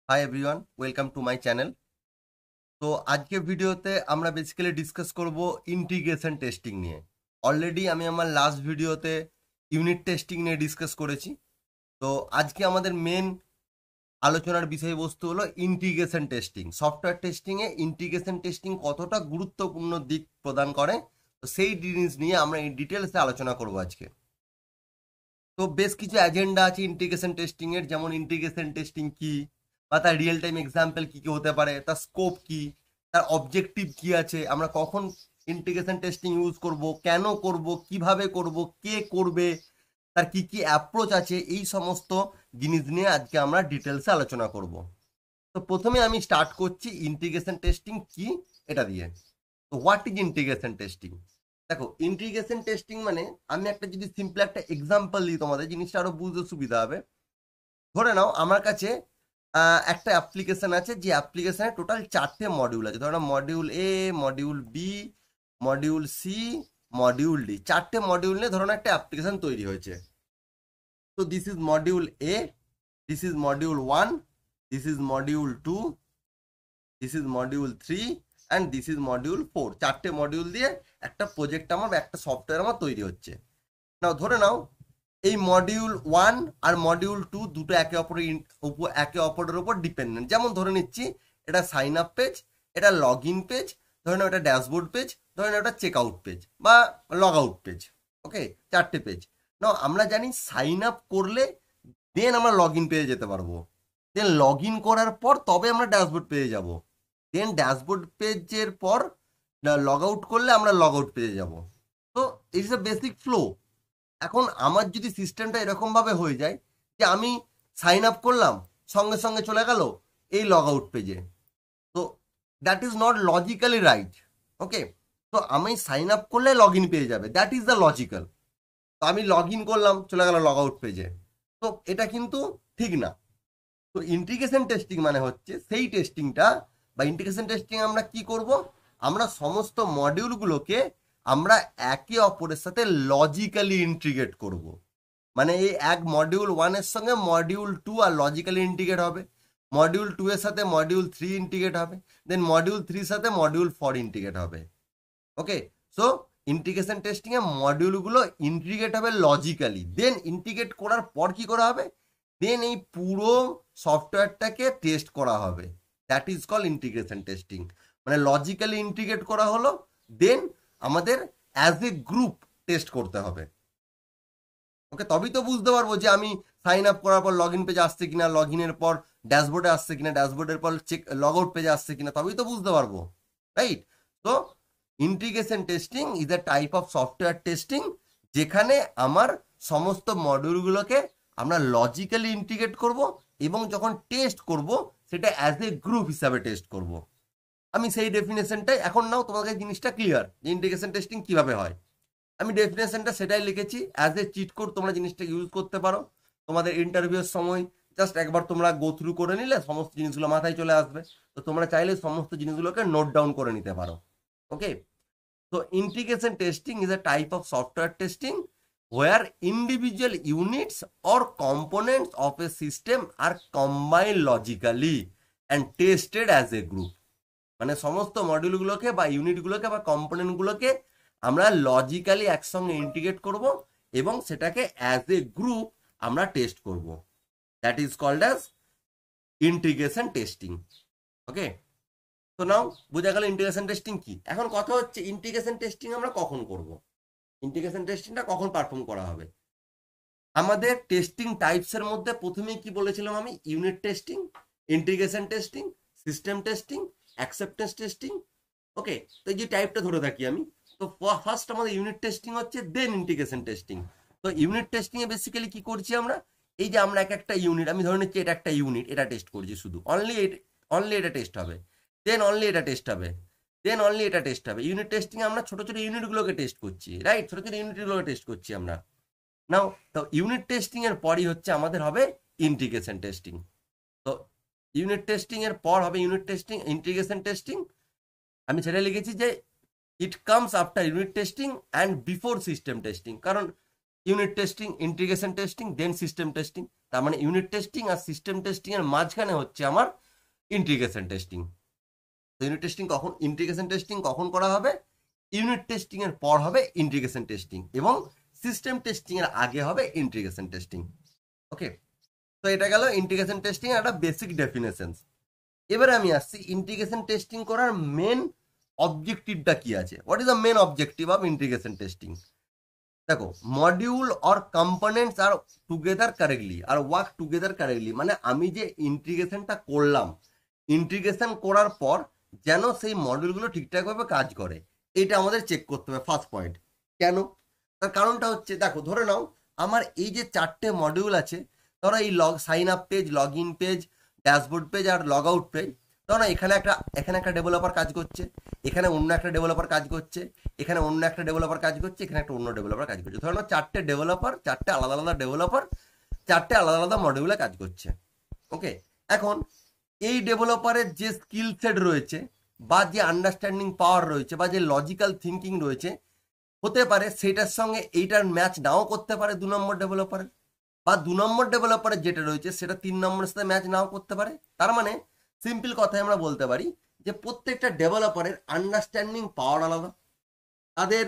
Hi everyone, welcome to my channel. তো আজকে ভিডিওতে আমরা বেসিক্যালি ডিসকাস করব ইন্টিগ্রেশন টেস্টিং নিয়ে। অলরেডি আমি আমার লাস্ট ভিডিওতে ইউনিট টেস্টিং নিয়ে ডিসকাস করেছি। তো আজকে আমাদের মেন আলোচনার বিষয়বস্তু হলো ইন্টিগ্রেশন টেস্টিং। সফটওয়্যার টেস্টিংয়ে ইন্টিগ্রেশন টেস্টিং কতটা গুরুত্বপূর্ণ দিক প্রদান করে, তো সেই জিনিস নিয়ে আমরা এই ডিটেলসে আলোচনা করব আজকে। তো বেশ কিছু এজেন্ডা আছে ইন্টিগ্রেশন টেস্টিং এর, যেমন ইন্টিগ্রেশন টেস্টিং কি, বা তার রিয়েল টাইম এক্সাম্পল কি কি হতে পারে, তার স্কোপ কি, তার অবজেক্টিভ কি আছে, আমরা কখন ইন্টিগ্রেশন টেস্টিং ইউজ করব, কেন করব, কিভাবে করব, কে করবে, তার কি কি অ্যাপ্রোচ আছে, এই সমস্ত জিনিস নিয়ে আজকে আমরা ডিটেলসে আলোচনা করব। তো প্রথমে আমি স্টার্ট করছি ইন্টিগ্রেশন টেস্টিং কি এটা দিয়ে। তো হোয়াট ইজ ইন্টিগ্রেশন টেস্টিং? দেখো, ইন্টিগ্রেশন টেস্টিং মানে, আমি একটা যদি সিম্পল একটা এক্সাম্পল দিই তোমাদের, জিনিসটা আরো বুঝতে সুবিধা হবে। ধরে নাও আমার কাছে একটা অ্যাপ্লিকেশন আছে, যে অ্যাপ্লিকেশনে টোটাল 4টে মডিউল আছে। ধরো module A, module B, module C, module D, 4টে মডিউল নিয়ে ধরো একটা অ্যাপ্লিকেশন তৈরি হয়েছে। তো this is module A, this is module 1, this is module 2, this is module 3 and this is module 4। 4টে মডিউল দিয়ে একটা প্রজেক্ট আমার বা একটা সফটওয়্যার আমার তৈরি হচ্ছে। নাও ধরে নাও এই মডিউল 1 আর মডিউল 2 দুটো একে অপরের উপর ডিপেন্ডেন্ট। যেমন ধরে নিচ্ছি এটা সাইন আপ পেজ, এটা লগ ইন পেজ, ধরে নাও এটা ড্যাশবোর্ড পেজ, ধরে নাও এটা চেক আউট পেজ বা লগ আউট পেজ। ওকে, 4টে পেজ। নাও আমরা জানি সাইন আপ করলে দেন আমরা লগ ইন পেজে যেতে পারবো, দেন লগ ইন করার পর তবে আমরা ড্যাশবোর্ড পেজে যাব, দেন ড্যাশবোর্ড পেজের পর লগ আউট করলে আমরা লগ আউট পেজে যাব। তো ইটস এ বেসিক ফ্লো। এখন আমার যদি সিস্টেমটা এরকম ভাবে হয়ে যায় যে আমি সাইন আপ করলাম, সঙ্গে সঙ্গে চলে গেল এই লগ আউট পেজে, তো that is not logically right. Okay, তো আমি সাইন আপ করলে লগ ইন পেয়ে যাবে, দ্যাট ইজ দ্য লজিক্যাল। তো আমি লগ ইন করলাম, চলে গেল লগ আউট পেজে, তো এটা কিন্তু ঠিক না। তো ইন্টিগ্রেশন টেস্টিং মানে হচ্ছে সেই টেস্টিংটা, বা ইন্টিগ্রেশন টেস্টিং আমরা কি করব, আমরা সমস্ত মডিউলগুলোকে আমরা একে অপরের সাথে লজিক্যালি ইন্টিগ্রেট করব। মানে এই এক মডিউল 1-এর সঙ্গে মডিউল 2 আর লজিক্যালি ইন্টিগ্রেট হবে, মডিউল 2 এর সাথে মডিউল 3 ইন্টিগ্রেট হবে, দেন মডিউল 3 সাথে মডিউল 4 ইন্টিগ্রেট হবে। ওকে, সো ইন্টিগ্রেশন টেস্টিং এ মডিউলগুলো ইন্টিগ্রেট হবে লজিক্যালি, দেন ইন্টিগ্রেট করার পর কি করা হবে, দেন এই পুরো সফটওয়্যারটাকে টেস্ট করা হবে। That is call integration testing. মানে লজিক্যালি ইন্টিগ্রেট করা হলো, দেন আমাদের অ্যাজ এ গ্রুপ টেস্ট করতে হবে। ওকে, তবেই তো বুঝতে পারবো যে আমি সাইন আপ করার পর লগ ইন পেজে আসছে কিনা, লগ ইনের পর ড্যাশবোর্ডে আসছে কিনা, ড্যাশবোর্ডের পর চেক লগ আউট পেজে আসছে কিনা, তবেই তো বুঝতে পারবো, রাইট? তো integration testing is a type of software testing, যেখানে আমার সমস্ত মডিউলগুলোকে আমরা লজিক্যালি ইন্টিগ্রেট করব, এবং যখন টেস্ট করব সেটা অ্যাজ এ গ্রুপ হিসাবে টেস্ট করব। আমি সেই ডেফিনেশনটাই এখন, নাও তোমাকে জিনিসটা ক্লিয়ার যে ইন্টিগ্রেশন টেস্টিং কিভাবে হয়। আমি ডেফিনেশনটা সেটাই লিখেছি, অ্যাজ এ চিট কোড তোমরা জিনিসটা ইউজ করতে পারো। তোমাদের ইন্টারভিউর সময় জাস্ট একবার তোমরা গো থ্রু করে নিলে সমস্ত জিনিসগুলো মাথায় চলে আসবে। তো তোমরা চাইলে সমস্ত জিনিসগুলোকে নোট ডাউন করে নিতে পারো। ওকে, তো integration testing is a type of software testing where individual units or components of a system are combined logically and tested as a group. মানে সমস্ত মডিউলগুলোকে বা ইউনিটগুলোকে বা কম্পোনেন্টগুলোকে আমরা লজিক্যালি একসঙ্গে ইন্টিগ্রেট করব, এবং সেটাকে অ্যাজ এ গ্রুপ আমরা টেস্ট করব। That is called as integration testing. Okay, তো নাও বোঝা গেল ইন্টিগ্রেশন টেস্টিং কি। এখন কথা হচ্ছে ইন্টিগ্রেশন টেস্টিং আমরা কখন করব, ইন্টিগ্রেশন টেস্টিংটা কখন পারফর্ম করা হবে। আমাদের টেস্টিং টাইপসের মধ্যে প্রথমেই কি বলেছিলাম আমি, unit testing, integration testing, system testing, acceptance testing. Okay, তো এই যে টাইপটা ধরে থাকি আমি, তো ফার্স্ট আমাদের ইউনিট টেস্টিং হচ্ছে, দেন ইন্টিগ্রেশন টেস্টিং। তো ইউনিট টেস্টিং এ বেসিক্যালি কি করছি আমরা, এই যে আমরা এক একটা ইউনিট, আমি ধরে নিচ্ছি এটা একটা ইউনিট, এটা টেস্ট করছি শুধু, অনলি এটা টেস্ট হবে, দেন অনলি এটা টেস্ট হবে, দেন অনলি এটা টেস্ট হবে। ইউনিট টেস্টিং আমরা ছোট ছোট ইউনিটগুলোকে টেস্ট করছি, রাইট? ছোট ছোট ইউনিটগুলোকে টেস্ট করছি আমরা। নাও তো ইউনিট টেস্টিং এর পরই হচ্ছে আমাদের হবে ইন্টিগ্রেশন টেস্টিং। তো ইউনিট টেস্টিং এর পর হবে ইউনিট টেস্টিং, ইন্টিগ্রেশন টেস্টিং। আমি সেটা লিখেছি যে it comes after unit testing and before system testing. কারণ ইউনিট টেস্টিং, ইন্টিগ্রেশন টেস্টিং, দেন সিস্টেম টেস্টিং, তার মানে ইউনিট টেস্টিং আর সিস্টেম টেস্টিং এর মাঝখানে হচ্ছে আমার ইন্টিগ্রেশন টেস্টিং। তো ইন্টিগ্রেশন টেস্টিং কখন করা হবে? ইউনিট টেস্টিং এর পর হবে ইন্টিগ্রেশন টেস্টিং, এবং সিস্টেম টেস্টিং এর আগে হবে ইন্টিগ্রেশন টেস্টিং। ওকে, তো এটা গেল ইন্টিগ্রেশন টেস্টিং এর একটা বেসিক ডেফিনেশন। এবারে আমি আসছি ইন্টিগ্রেশন টেস্টিং করার মেন অবজেক্টিভটা কি আছে। What is the main objective of integration testing? দেখো, module or components are together correctly are work together correctly, মানে আমি যে ইন্টিগ্রেশনটা করলাম, ইন্টিগ্রেশন করার পর যেন সেই মডিউলগুলো ঠিকঠাকভাবে কাজ করে, এটা আমাদের চেক করতে হবে ফার্স্ট পয়েন্ট। কেন? তার কারণটা হচ্ছে, দেখো ধরে নাও আমার এই যে 4টে মডিউল আছে, ধরো এই sign up page, log in page, dashboard page আর লগ আউট পেজ। ধরো না এখানে একটা ডেভেলপার কাজ করছে, এখানে অন্য একটা ডেভেলপার কাজ করছে, এখানে অন্য একটা ডেভেলপার কাজ করছে, এখানে একটা অন্য ডেভেলপার কাজ করছে। ধরো 4টে ডেভেলপার, 4টে আলাদা আলাদা ডেভেলপার, 4টে আলাদা আলাদা মডিউলে কাজ করছে। ওকে, এখন এই ডেভেলপারের যে স্কিল সেট রয়েছে, বা যে আন্ডারস্ট্যান্ডিং পাওয়ার রয়েছে, বা যে লজিক্যাল থিঙ্কিং রয়েছে, হতে পারে সেটার সঙ্গে এইটার ম্যাচ নাও করতে পারে 2 নম্বর ডেভেলপারের, বা 2 নম্বর ডেভেলপারের যেটা রয়েছে সেটা 3 নম্বরের সাথে ম্যাচ নাও করতে পারে। তার মানে সিম্পল কথায় আমরা বলতে পারি যে প্রত্যেকটা ডেভেলপারের আন্ডারস্ট্যান্ডিং পাওয়ার আলাদা, তাদের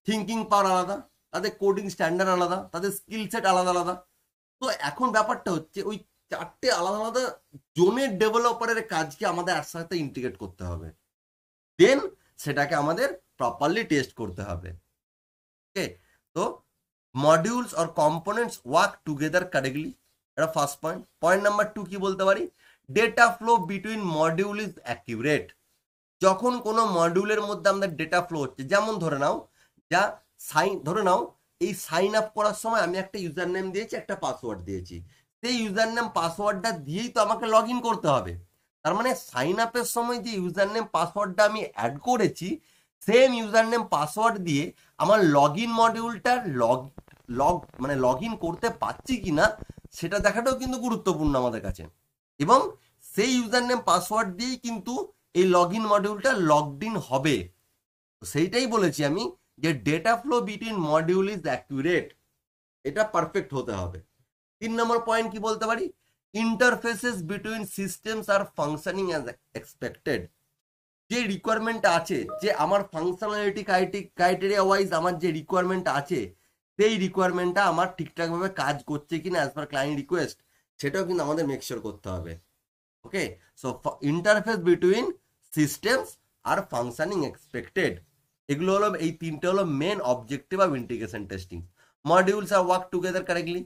থিঙ্কিং পাওয়ার আলাদা, তাদের কোডিং স্ট্যান্ডার্ড আলাদা, তাদের স্কিল সেট আলাদা আলাদা। তো এখন ব্যাপারটা হচ্ছে ওই 4টে আলাদা আলাদা জোনের ডেভেলপারের কাজকে আমাদের একসাথে ইন্টিগ্রেট করতে হবে, দেন সেটাকে আমাদের প্রপারলি টেস্ট করতে হবে। ওকে, তো modules or components work together correctly, এটা ফার্স্ট পয়েন্ট। পয়েন্ট নাম্বার 2 কি বলতে পারি? Data flow between module is accurate. যখন কোনো মডিউলের মধ্যে আমাদের ডেটা ফ্লো হচ্ছে, যেমন ধরে নাও এই সাইন আপ করার সময় আমি একটা ইউজার নেম দিয়েছি, একটা পাসওয়ার্ড দিয়েছি, সেই ইউজার নেম পাসওয়ার্ডটা দিয়েই তো আমাকে লগ ইন করতে হবে। তার মানে সাইন আপের সময় যে ইউজার নেম পাসওয়ার্ডটা আমি অ্যাড করেছি, সেম ইউজার নেম পাসওয়ার্ড দিয়ে আমার লগ ইন মডিউলটা লগ ইন করতে পারছি কিনা সেটা দেখাটাও কিন্তু গুরুত্বপূর্ণ আমাদের কাছে, এবং সেই ইউজার নেম পাসওয়ার্ড দিয়েই কিন্তু এই লগ ইন মডিউলটা লগড ইন হবে। সেইটাই বলেছি আমি যে data flow between module is accurate, এটা পারফেক্ট হতে হবে। 3 নম্বর পয়েন্ট কি বলতে পারি? Interfaces between systems are functioning as expected. যে রিকোয়ারমেন্ট আছে, যে আমার ফাংশনালিটি ক্রাইটেরিয়া ওয়াইজ আমার যে রিকোয়ারমেন্ট আছে, সেই রিকোয়ারমেন্টটা আমার ঠিকঠাকভাবে কাজ করছে কিনা অ্যাজ পার ক্লায়েন্ট রিকোয়েস্ট, সেটাও কিন্তু আমাদের মেকশিওর করতে হবে। Okay, so interface between systems are functioning expected, এগুলো হলো, এই 3টে হলো main objective of integration testing. Modules are work together correctly,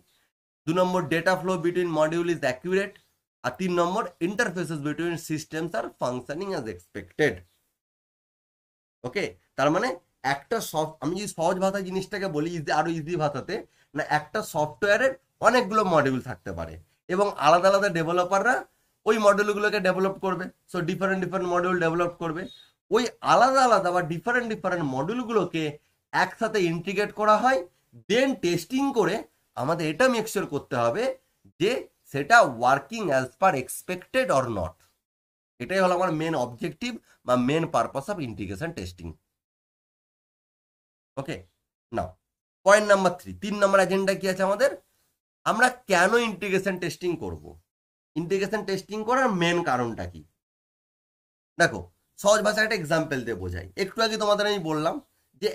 2 number data flow between module is accurate, আর 3 number interfaces between systems are functioning as expected. Okay, তার মানে আমি যদি সহজ ভাষায় জিনিসটাকে বলি, আরো ইজি ভাষাতে, না একটা সফটওয়্যারের অনেকগুলো মডিউল থাকতে পারে, এবং আলাদা আলাদা ডেভেলপাররা ওই মডিউলগুলোকে ডেভেলপ করবে। সো ডিফারেন্ট মডিউল ডেভেলপ করবে। ওই আলাদা আলাদা বা ডিফারেন্ট মডিউলগুলোকে একসাথে ইন্টিগ্রেট করা হয়, দেন টেস্টিং করে আমাদের এটা মেকশিওর করতে হবে যে সেটা working as per expected or not. এটাই হলো আমার মেন অবজেক্টিভ বা main purpose of integration testing. Okay, now point number 3, 3 নম্বর এজেন্ডা কি আছে আমাদের? আমরা কেন ইন্টিগ্রেশন টেস্টিং করব? ইন্টিগ্রেশন টেস্টিং করার মেন কারণটা কি? দেখো, সহজ ভাষায় একটা এক্সাম্পল দিয়ে বোঝাই। একটু আগে তোমাদের আমি বললাম যে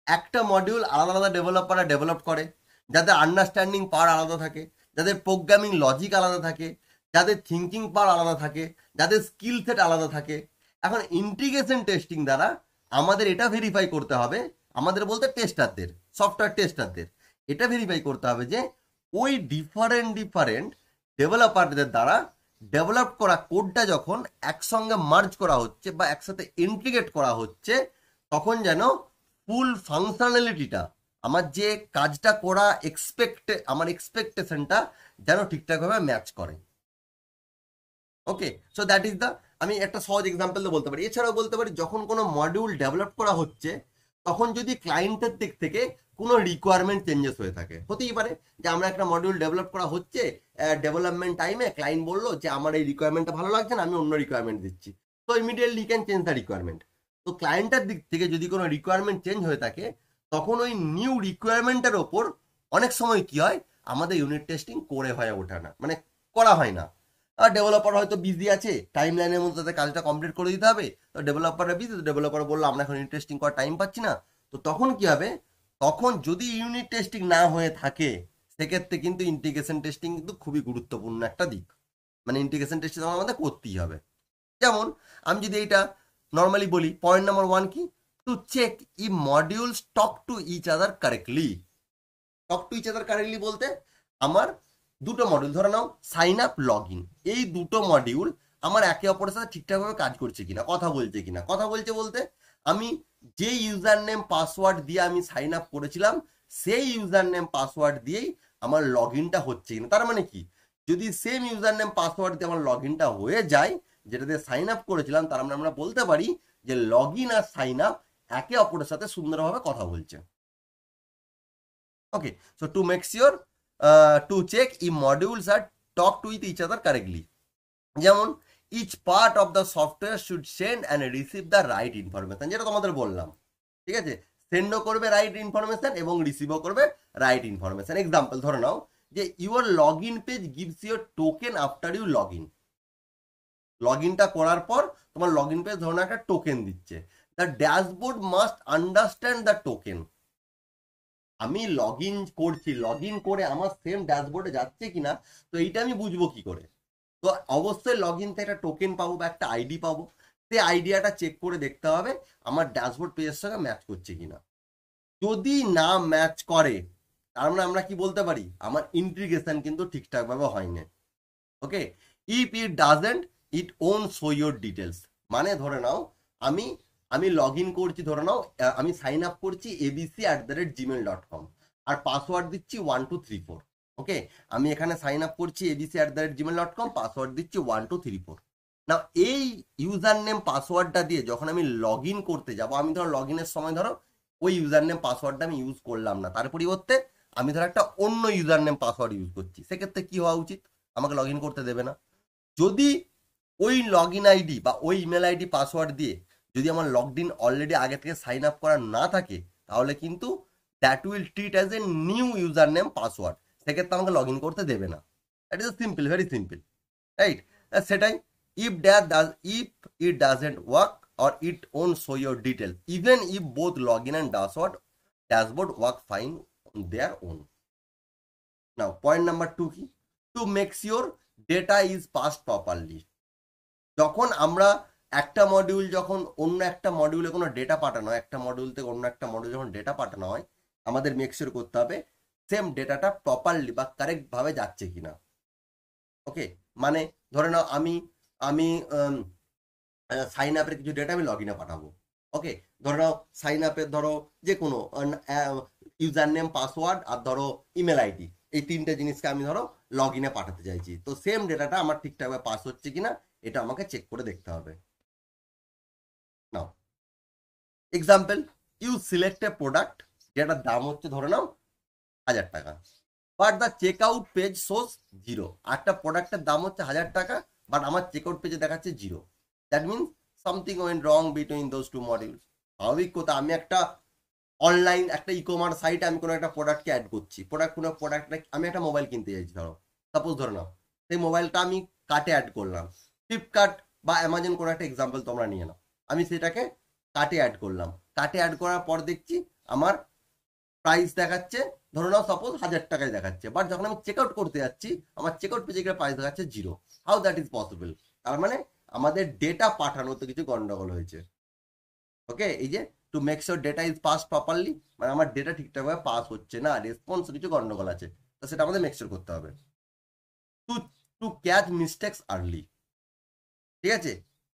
একটা মডিউল আলাদা আলাদা ডেভেলপাররা ডেভেলপ করে, যাদের আন্ডারস্ট্যান্ডিং পাওয়ার আলাদা থাকে, যাদের প্রোগ্রামিং লজিক আলাদা থাকে, যাদের থিঙ্কিং পাওয়ার আলাদা থাকে, যাদের স্কিল সেট আলাদা থাকে। এখন ইন্টিগ্রেশন টেস্টিং দ্বারা আমাদের এটা ভেরিফাই করতে হবে, আমাদের বলতে টেস্টারদের, সফটওয়্যার টেস্টারদের, এটা ভেরিফাই করতে হবে যে ওই ডিফারেন্ট ডেভেলপারদের দ্বারা ডেভেলপ করা কোডটা যখন একসঙ্গে মার্জ করা হচ্ছে বা একসাথে ইন্টিগ্রেট করা হচ্ছে, তখন যেন ফুল ফাংশনালিটিটা, আমার যে কাজটা করা আমার এক্সপেকটেশনটা যেন ঠিকঠাকভাবে ম্যাচ করে। ওকে, সো দ্যাট ইজ দ্য, আমি একটা সহজ এক্সাম্পল তো বলতে পারি। এছাড়াও বলতে পারি, যখন কোনো মডিউল ডেভেলপ করা হচ্ছে, তখন যদি ক্লায়েন্টের দিক থেকে কোনো রিকোয়ারমেন্ট চেঞ্জেস হয়ে থাকে, হতেই পারে যে আমরা একটা মডিউল ডেভেলপ করা হচ্ছে, ডেভেলপমেন্ট টাইমে ক্লায়েন্ট বললো যে আমার এই রিকোয়ারমেন্টটা ভালো লাগছে না, আমি অন্য রিকোয়ারমেন্ট দিচ্ছি। তো immediately can change the requirement. তো ক্লায়েন্টের দিক থেকে যদি কোনো রিকোয়ারমেন্ট চেঞ্জ হয়ে থাকে, তখন ওই নিউ রিকোয়ারমেন্টের ওপর অনেক সময় কি হয়, আমাদের ইউনিট টেস্টিং করে হয়ে ওঠে না, মানে করা হয় না। আর ডেভেলপার হয়তো বিজি আছে, টাইম লাইনের মধ্যে তাদের কাজটা কমপ্লিট করে দিতে হবে, তো ডেভেলপাররা বিজি, তো ডেভেলপার বললো আমরা এখন ইউনিট টেস্টিং করার টাইম পাচ্ছি না। তো তখন কি হবে, তখন যদি ইউনিট টেস্টিং না হয়ে থাকে সেক্ষেত্রে কিন্তু ইন্টিগ্রেশন টেস্টিং কিন্তু খুবই গুরুত্বপূর্ণ একটা দিক, মানে ইন্টিগ্রেশন টেস্টিং আমাদের করতেই হবে। যেমন আমি যদি এইটা নর্মালি বলি, পয়েন্ট নাম্বার 1 কি, টু চেক ই modules talk to each other correctly. Talk to each other correctly বলতে আমার দুটো মডিউল ধরে নাও, সাইন আপ, লগ ইন, এই দুটো মডিউল আমার একে অপরের সাথে ঠিকঠাকভাবে কাজ করছে কিনা, কথা বলছে কিনা। কথা বলছে বলতে আমি যে ইউজার নেম পাসওয়ার্ড দিয়ে আমি সাইন আপ করেছিলাম সেই ইউজার নেম পাসওয়ার্ড দিয়েই আমার লগ ইনটা হচ্ছে কিনা। তার মানে কি, যদি সেম ইউজার নেম পাসওয়ার্ড দিয়ে আমার লগ ইনটা হয়ে যায় যেটা দিয়ে সাইন আপ করেছিলাম, তার মানে আমরা বলতে পারি যে লগ ইন আর সাইন আপ একে অপরের সাথে সুন্দরভাবে কথা বলছে। Okay, so to make sure, to check if modules are talk to with each other correctly. যেমন each part of the software should send and receive the right information, যেটা তোমাদের বললাম, ঠিক আছে, সেন্ডও করবে রাইট ইনফরমেশন এবং রিসিভও করবে রাইট ইনফরমেশন। এক্সাম্পল ধরে নাও যে your log in page gives your token after you log in. Log ইনটা করার পর তোমার লগ ইন পেজ ধরনের একটা টোকেন দিচ্ছে। The dashboard must understand the token. আমি লগ ইন করছি, লগ ইন করে আমার সেম ড্যাশবোর্ডে যাচ্ছে কিনা, তো এইটা আমি বুঝবো কি করে? তো অবশ্যই লগ ইন থেকে একটা টোকেন পাবো বা একটা আইডি পাবো, সেই আইডিয়াটা চেক করে দেখতে হবে আমার ড্যাশবোর্ড পেজের সঙ্গে ম্যাচ করছে কিনা। যদি না ম্যাচ করে তার মানে আমরা কি বলতে পারি, আমার ইন্টিগ্রেশন কিন্তু ঠিকঠাকভাবে হয়নি। Okay, if it doesn't it won't show your details, মানে ধরে নাও আমি আমি লগ ইন করছি, ধরে নাও আমি সাইন আপ করছি abc@gmail.com আর পাসওয়ার্ড দিচ্ছি 1234। ওকে, আমি এখানে সাইন আপ করছি abc@gmail.com, পাসওয়ার্ড দিচ্ছি 1234। না, এই ইউজার নেম পাসওয়ার্ডটা দিয়ে যখন আমি লগ ইন করতে যাবো, আমি ধরো লগ ইনের সময় ধরো ওই ইউজার নেম পাসওয়ার্ডটা আমি ইউজ করলাম না, তার পরিবর্তে আমি ধরো একটা অন্য ইউজার নেম পাসওয়ার্ড ইউজ করছি, সেক্ষেত্রে কি হওয়া উচিত, আমাকে লগ ইন করতে দেবে না। যদি ওই লগ ইন আইডি বা ওই ইমেল আইডি পাসওয়ার্ড দিয়ে যদি আমার লগড ইন অলরেডি আগে থেকে সাইন আপ করা না থাকে, তাহলে কিন্তু that will treat as a new user name password, সেক্ষেত্রে আমাকে লগ ইন করতে দেবে না। That is simple, very simple, right? সেটাই, if it doesn't work or it won't show your details even if both login and dashboard work fine on their own. Now point number 2 কি, to make sure data is passed properly. যখন আমরা একটা module যখন অন্য একটা মডিউলে কোনো data পাঠানো হয়, একটা মডিউল থেকে অন্য একটা মডিউল যখন ডেটা পাঠানো হয়, আমাদের মেক শিওর করতে হবে সেম ডেটাটা প্রপারলি বা কারেক্ট ভাবে যাচ্ছে কিনা। ওকে, মানে ধরে নাও আমি আমি সাইন আপের কিছু ডেটা আমি লগ ইনে পাঠাবো। ওকে, ধরে নাও সাইন আপের ধরো যে কোনো ইউজার নেম, পাসওয়ার্ড আর ধরো ইমেল আইডি, এই তিনটে জিনিসকে আমি ধরো লগ ইনে পাঠাতে চাইছি, তো সেম ডেটাটা আমার ঠিকঠাকভাবে পাস হচ্ছে কিনা এটা আমাকে চেক করে দেখতে হবে। Now example, you select a product যেটার দাম হচ্ছে ধরে নাও 1000 টাকা, but the check out page shows 0। একটা প্রোডাক্টের দাম হচ্ছে 1000 টাকা, বাট আমার চেক আউট পেজে দেখাচ্ছে 0। That means something went wrong between those two modules. স্বাভাবিক কথা, আমি একটা অনলাইন একটা ই কমার্স সাইটে আমি কোনো একটা প্রোডাক্টকে অ্যাড করছি, কোনো প্রোডাক্টটা আমি একটা মোবাইল কিনতে চাইছি, ধরো সাপোজ ধরে নাও সেই মোবাইলটা আমি কার্টে অ্যাড করলাম, ফ্লিপকার্ট বা অ্যামাজন কোনো একটা এক্সাম্পল তোমরা নিয়ে নাও, আমি সেটাকে কার্টে অ্যাড করলাম, কার্টে অ্যাড করার পর দেখছি আমার প্রাইস দেখাচ্ছে ধরে নাও সাপোজ 1000 টাকায় দেখাচ্ছে, বাট যখন আমি চেক আউট করতে যাচ্ছি আমার চেক আউট পেজে গিয়ে প্রাইস দেখাচ্ছে 0। How that is possible? তার মানে আমাদের ডেটা পাঠানোতে কিছু গন্ডগোল হয়েছে। ওকে, এই যে to make sure data is pass properly, মানে আমার ডেটা ঠিকঠাকভাবে পাস হচ্ছে না, রেসপন্স কিছু গন্ডগোল আছে, তো সেটা আমাদের মেক শিওর করতে হবে। To to catch mistakes early, ঠিক আছে,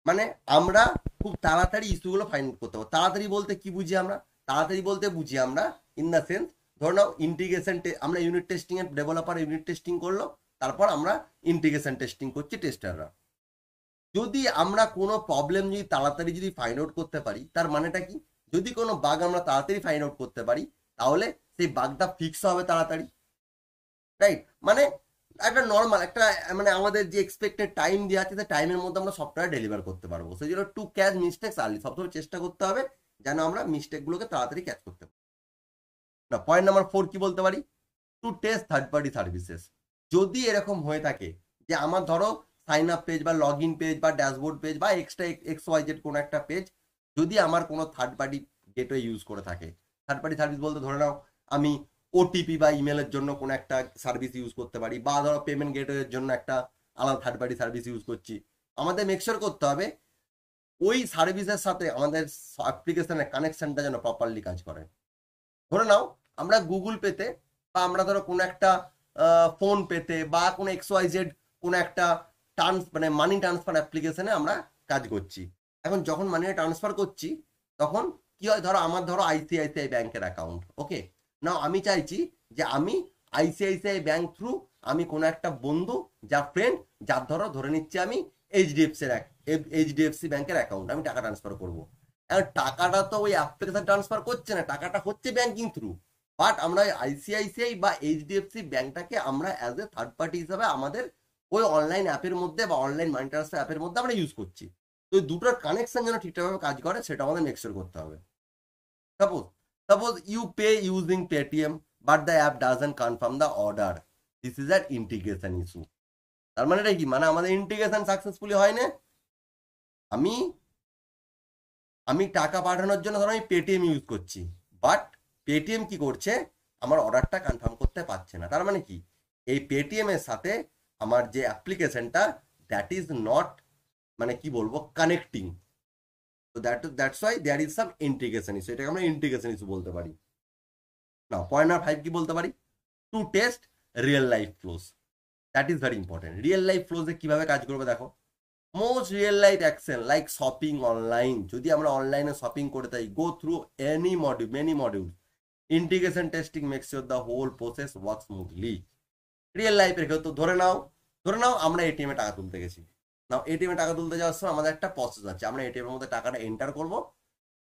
মানে আমরা খুব তাড়াতাড়ি ইস্যুগুলো ফাইন্ড করতে পারবো। তাড়াতাড়ি বলতে কি বুঝি আমরা? তাড়াতাড়ি বলতে বুঝি আমরা ইন দ্য সেন্স, ধরে নাও ইন্টিগ্রেশন আমরা ইউনিট টেস্টিং এর ডেভেলপার ইউনিট টেস্টিং করলো, তারপর আমরা ইন্টিগ্রেশন টেস্টিং করছি টেস্টাররা। যদি আমরা কোনো প্রবলেম যদি তাড়াতাড়ি যদি ফাইন্ড আউট করতে পারি, তার মানেটা কি, যদি কোনো বাগ আমরা তাড়াতাড়ি ফাইন্ড আউট করতে পারি তাহলে সেই বাগটা ফিক্স হবে তাড়াতাড়ি, রাইট? মানে একটা নর্মাল একটা মানে আমাদের যে এক্সপেক্টেড টাইম দেওয়া আছে সেই টাইমের মধ্যে আমরা সফটওয়্যার ডেলিভার করতে পারবো। সেই জন্য টু ক্যাচ মিস্টেক্স আর্লি, সবসময় চেষ্টা করতে হবে যেন আমরা মিস্টেকগুলোকে তাড়াতাড়ি ক্যাচ করতে পারি। না, পয়েন্ট নাম্বার 4 কি বলতে পারি, to test third party services. যদি এরকম হয়ে থাকে যে আমার ধরো সাইন আপ পেজ বা লগ ইন পেজ বা ড্যাশবোর্ড পেজ বা এক্সট্রা XYZ কোনো একটা পেজ যদি আমার কোনো থার্ড পার্টি গেটওয়ে ইউজ করে থাকে, থার্ড পার্টি সার্ভিস বলতে ধরে নাও আমি ওটিপি বা ইমেলের জন্য কোনো একটা সার্ভিস ইউজ করতে পারি, বা ধরো পেমেন্ট গেটওয়ের জন্য একটা আলাদা থার্ড পার্টি সার্ভিস ইউজ করছি, আমাদের মেকশোর করতে হবে ওই সার্ভিসের সাথে আমাদের অ্যাপ্লিকেশনের কানেকশনটা যেন প্রপারলি কাজ করে। ধরে নাও আমরা গুগল পেতে বা আমরা ধরো কোনো একটা ফোন পেতে বা কোনো XYZ কোনো একটা মানে মানি ট্রান্সফার অ্যাপ্লিকেশনে আমরা কাজ করছি। এখন যখন মানি ট্রান্সফার করছি তখন কি হয়, ধরো ICICI ব্যাংকের অ্যাকাউন্ট, ওকে নাও আমি চাইছি যে আমি ICICI ব্যাংক থ্রু আমি কোনো একটা বন্ধু যার ফ্রেন্ড যার ধরে নিচ্ছি আমি HDFC ব্যাংকের অ্যাকাউন্ট আমি টাকা ট্রান্সফার করবো। এখন টাকাটা তো ওই অ্যাপ্লিকেশন ট্রান্সফার করছে না, টাকাটা হচ্ছে ব্যাংকিং থ্রু, বাট আমরা ICICI বা HDFC ব্যাংকটাকে আমরা অ্যাজ এ থার্ড পার্টি হিসাবে আমাদের ওই অনলাইন অ্যাপের মধ্যে বা অনলাইন মানি ট্রান্সফার অ্যাপের মধ্যে আমরা ইউজ করছি। তো এই দুটোর কানেকশন যেন ঠিকঠাকভাবে কাজ করে সেটা আমাদের মেকশোর করতে হবে। Suppose you pay using Paytm but the app doesn't confirm the order, this is an integration issue. তার মানে এটা কি, মানে আমাদের ইন্টিগ্রেশন সাকসেসফুলি হয় না। আমি টাকা পাঠানোর জন্য ধরো আমি পেটিএম ইউজ করছি, বাট পেটিএম কি করছে, আমার অর্ডারটা কনফার্ম করতে পারছে না। তার মানে কি, এই পেটিএম এর সাথে আমার যে অ্যাপ্লিকেশনটা দ্যাট ইজ নট, মানে কি বলবো, কানেক্টিং। তো that's why there is some integration issue, এটাকে আমরা ইন্টিগ্রেশন ইস্যু বলতে পারি। না, পয়েন্ট নাম্বার 5 কি বলতে পারি, to test real life flows. That is very important. Real life ফ্লোজে কিভাবে কাজ করবে দেখো, most real life action like shopping online, যদি আমরা অনলাইনে শপিং করে থাকি, go through many module, integration testing make sure the whole process work smoothly. Real লাইফের ক্ষেত্রে ধরে নাও আমরা এটিএম এ টাকা তুলতে গেছি। নাও এটিএম এ টাকা তুলতে যাওয়ার সময় আমাদের একটা প্রসেস আছে, আমরা এটিএম এর মধ্যে টাকাটা এন্টার করব,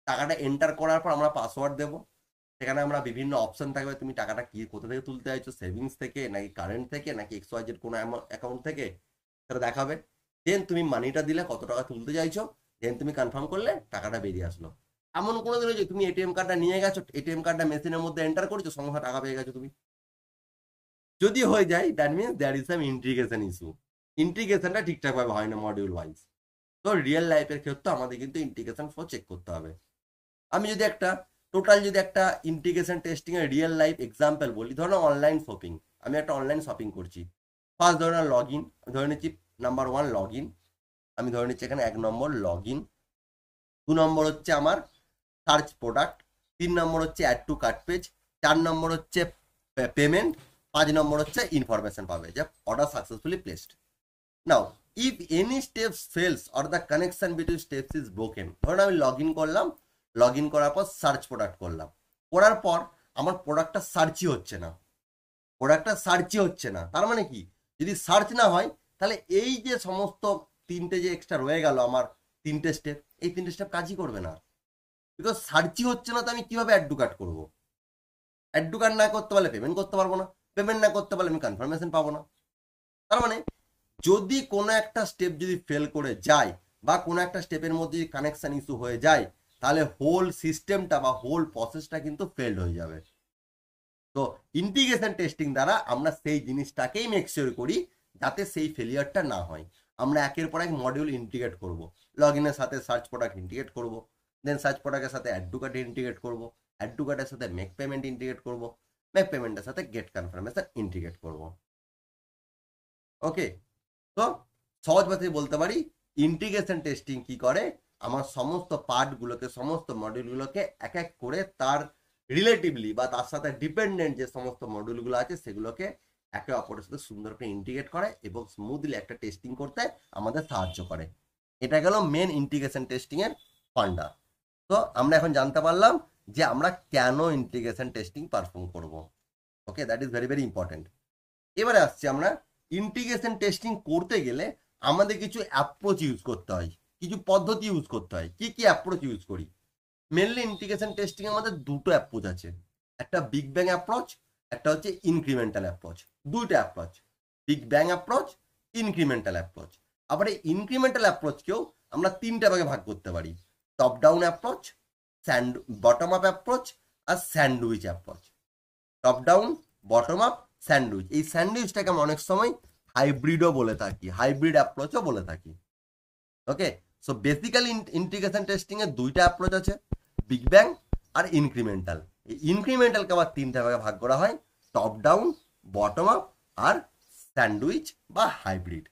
টাকাটা এন্টার করার পর আমরা পাসওয়ার্ড দেবো, সেখানে আমরা বিভিন্ন অপশন থাকবে, তুমি টাকাটা কি কোথা থেকে তুলতে চাইছো, সেভিংস থেকে নাকি কারেন্ট থেকে নাকি XYZ কোনো অ্যাকাউন্ট থেকে, সেটা দেখাবে। দেন তুমি মানিটা দিলে কত টাকা তুলতে চাইছো, দেন তুমি কনফার্ম করলে টাকাটা বেরিয়ে আসলো। এমন কোনো দিন হয়েছে তুমি এটিএম কার্ডটা নিয়ে গেছো, এটিএম কার্ডটা মেশিনের মধ্যে এন্টার করেছো, সঙ্গে সঙ্গে টাকা পেয়ে গেছো তুমি? যদি হয়ে যায় that means there is some integration issue, ইন্টিগ্রেশনটা ঠিকঠাকভাবে হয় না মডিউল ওয়াইজ। তো রিয়েল লাইফের ক্ষেত্রে আমাদের কিন্তু ইন্টিগ্রেশন ফ্লো চেক করতে হবে। আমি যদি একটা ইন্টিগ্রেশন টেস্টিং এর রিয়েল লাইফ এক্সাম্পল বলি, ধরো অনলাইন শপিং, আমি একটা অনলাইন শপিং করছি। ফার্স্ট ধরো লগ ইন, ধরে নিচ্ছি নাম্বার 1 লগ ইন, আমি ধরে নিচ্ছি এখানে 1 নম্বর লগ ইন, 2 নম্বর হচ্ছে আমার সার্চ প্রোডাক্ট, 3 নম্বর হচ্ছে অ্যাড টু কার্ট পেজ, 4 নম্বর হচ্ছে পেমেন্ট, 5 নম্বর হচ্ছে ইনফরমেশন পাবে যে order successfully placed. Now if any steps fails or the connection between steps is broken, ধরুন আমি লগ ইন করলাম, লগ ইন করার পর সার্চ প্রোডাক্ট করলাম, করার পর আমার প্রোডাক্টটা সার্চই হচ্ছে না, তার মানে কি, যদি সার্চ না হয় তাহলে এই যে সমস্ত 3টে যে এক্সট্রা রয়ে গেল আমার 3টে স্টেপ, এই 3টে স্টেপ কাজই করবে না, বিকজ সার্চই হচ্ছে না। তো আমি কিভাবে অ্যাড টু কার্ট করবো? অ্যাড টু কার্ট না করতে পারলে পেমেন্ট করতে পারবো না, পেমেন্ট না করতে পারলে আমি কনফার্মেশন পাবো না। তার মানে যদি কোনো একটা স্টেপ যদি ফেল করে যায় বা কোনো একটা স্টেপের মধ্যে যদি কানেকশন ইস্যু হয়ে যায়, তাহলে হোল সিস্টেমটা বা হোল প্রসেসটা কিন্তু ফেলড হয়ে যাবে। তো ইন্টিগ্রেশন টেস্টিং দ্বারা আমরা সেই জিনিসটাকেই মেক শিওর করি যাতে সেই ফেলিয়ারটা না হয়। আমরা একের পর এক মডিউল ইন্টিগ্রেট করব, লগ ইনের সাথে সার্চ প্রোডাক্ট ইন্টিগ্রেট করব, দেন সার্চ প্রোডাক্টের সাথে অ্যাড টু কার্ট ইন্টিগ্রেট করব, অ্যাড টু কার্টের সাথে মেক পেমেন্ট ইন্টিগ্রেট করব, মেক পেমেন্টের সাথে গেট কনফার্মেশন ইন্টিগ্রেট করব। ওকে, তো সহজ ভাষায় বলতে পারি ইন্টিগ্রেশন টেস্টিং কি করে, আমার সমস্ত পার্টগুলোকে সমস্ত মডিউলগুলোকে এক এক করে তার রিলেটিভলি বা তার সাথে ডিপেন্ডেন্ট যে সমস্ত মডিউলগুলো আছে সেগুলোকে একে অপরের সাথে সুন্দর করে ইন্টিগ্রেট করে এবং স্মুথলি একটা টেস্টিং করতে আমাদের সাহায্য করে। এটা গেল মেন ইন্টিগ্রেশন টেস্টিং এর ফান্ডা। তো আমরা এখন জানতে পারলাম যে আমরা কেন ইন্টিগ্রেশন টেস্টিং পারফর্ম করব। Okay, that is very very important. এবারে আসছি আমরা ইন্টিগ্রেশন টেস্টিং করতে গেলে আমাদের কিছু অ্যাপ্রোচ ইউজ করতে হয়, কিছু পদ্ধতি ইউজ করতে হয়। কি কি অ্যাপ্রোচ ইউজ করি? মেনলি ইন্টিগ্রেশন টেস্টিং আমাদের দুটো অ্যাপ্রোচ আছে, একটা বিগ ব্যাং অ্যাপ্রোচ, একটা হচ্ছে ইনক্রিমেন্টাল অ্যাপ্রোচ। দুইটা approach, big bang approach, incremental approach. আবার এই ইনক্রিমেন্টাল অ্যাপ্রোচকেও আমরা 3টে ভাগে ভাগ করতে পারি, top down approach, bottom up approach আর sandwich approach. Top down, bottom up sandwich. এই স্যান্ডউইচটাকে আমরা অনেক সময় হাইব্রিডও বলে থাকি, হাইব্রিড অ্যাপ্রোচও বলে থাকি। ওকে, সো বেসিক্যালি ইন্টিগ্রেশন টেস্টিং এর দুইটা অ্যাপ্রোচ আছে, বিগ ব্যাং আর ইনক্রিমেন্টাল। এই ইনক্রিমেন্টালকে আবার তিনটা ভাগে ভাগ করা হয়, টপ ডাউন, বটম আপ আর স্যান্ডউইচ বা হাইব্রিড।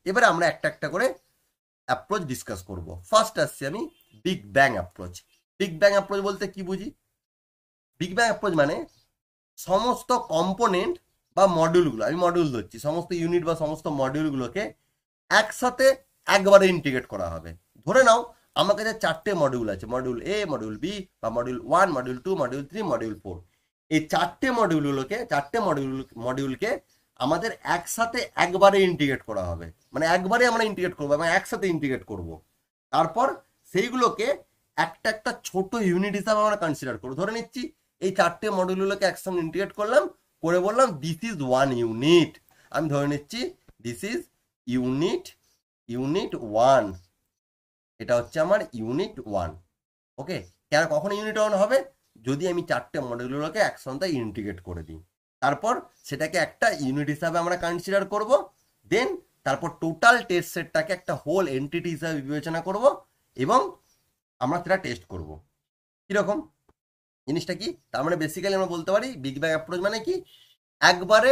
এবারে আমরা একটা একটা করে অ্যাপ্রোচ ডিসকাস করব। ফার্স্ট আসছি আমি big bang approach. Big bang approach বলতে কি বুঝি? বিগ ব্যাং অ্যাপ্রোচ মানে সমস্ত কম্পোনেন্ট বা মডিউলগুলো, আমি মডিউল ধরছি, সমস্ত ইউনিট বা সমস্ত মডিউলগুলোকে একসাথে একবারে ইন্টিগ্রেট করা হবে। ধরে নাও আমার কাছে 4টে মডিউল আছে, মডিউল এ, মডিউল বি বা মডিউল 1, মডিউল 2, মডিউল 3, মডিউল 4। এই 4টে মডিউলকে আমাদের একসাথে একবারে ইন্টিগ্রেট করা হবে, মানে একবারে আমরা ইন্টিগ্রেট করবো, মানে একসাথে ইন্টিগ্রেট করব। তারপর সেইগুলোকে একটা একটা ছোট ইউনিট হিসাবে আমরা কনসিডার করবো। ধরে নিচ্ছি এই 4টে মডিউলগুলোকে একসঙ্গে ইন্টিগ্রেট করলাম, করে বললাম দিস ইজ ওয়ান ইউনিট। আমি ধরে নিচ্ছি দিস ইজ ইউনিট 1, এটা হচ্ছে আমার ইউনিট 1। ওকে, কেন কখন ইউনিট 1 হবে? যদি আমি 4টে মডিউলগুলোকে একসঙ্গে ইন্টিগ্রেট করে দিই। তারপর সেটাকে একটা ইউনিট হিসাবে আমরা কনসিডার করব। দেন তারপর টোটাল টেস্ট সেটটাকে একটা হোল এন্টিটি হিসাবে বিবেচনা করব এবং আমরা সেটা টেস্ট করব। কিরকম জিনিসটা কি? তার মানে বেসিক্যালি আমরা বলতে পারি বিগ ব্যাং অ্যাপ্রোচ মানে কি, একবারে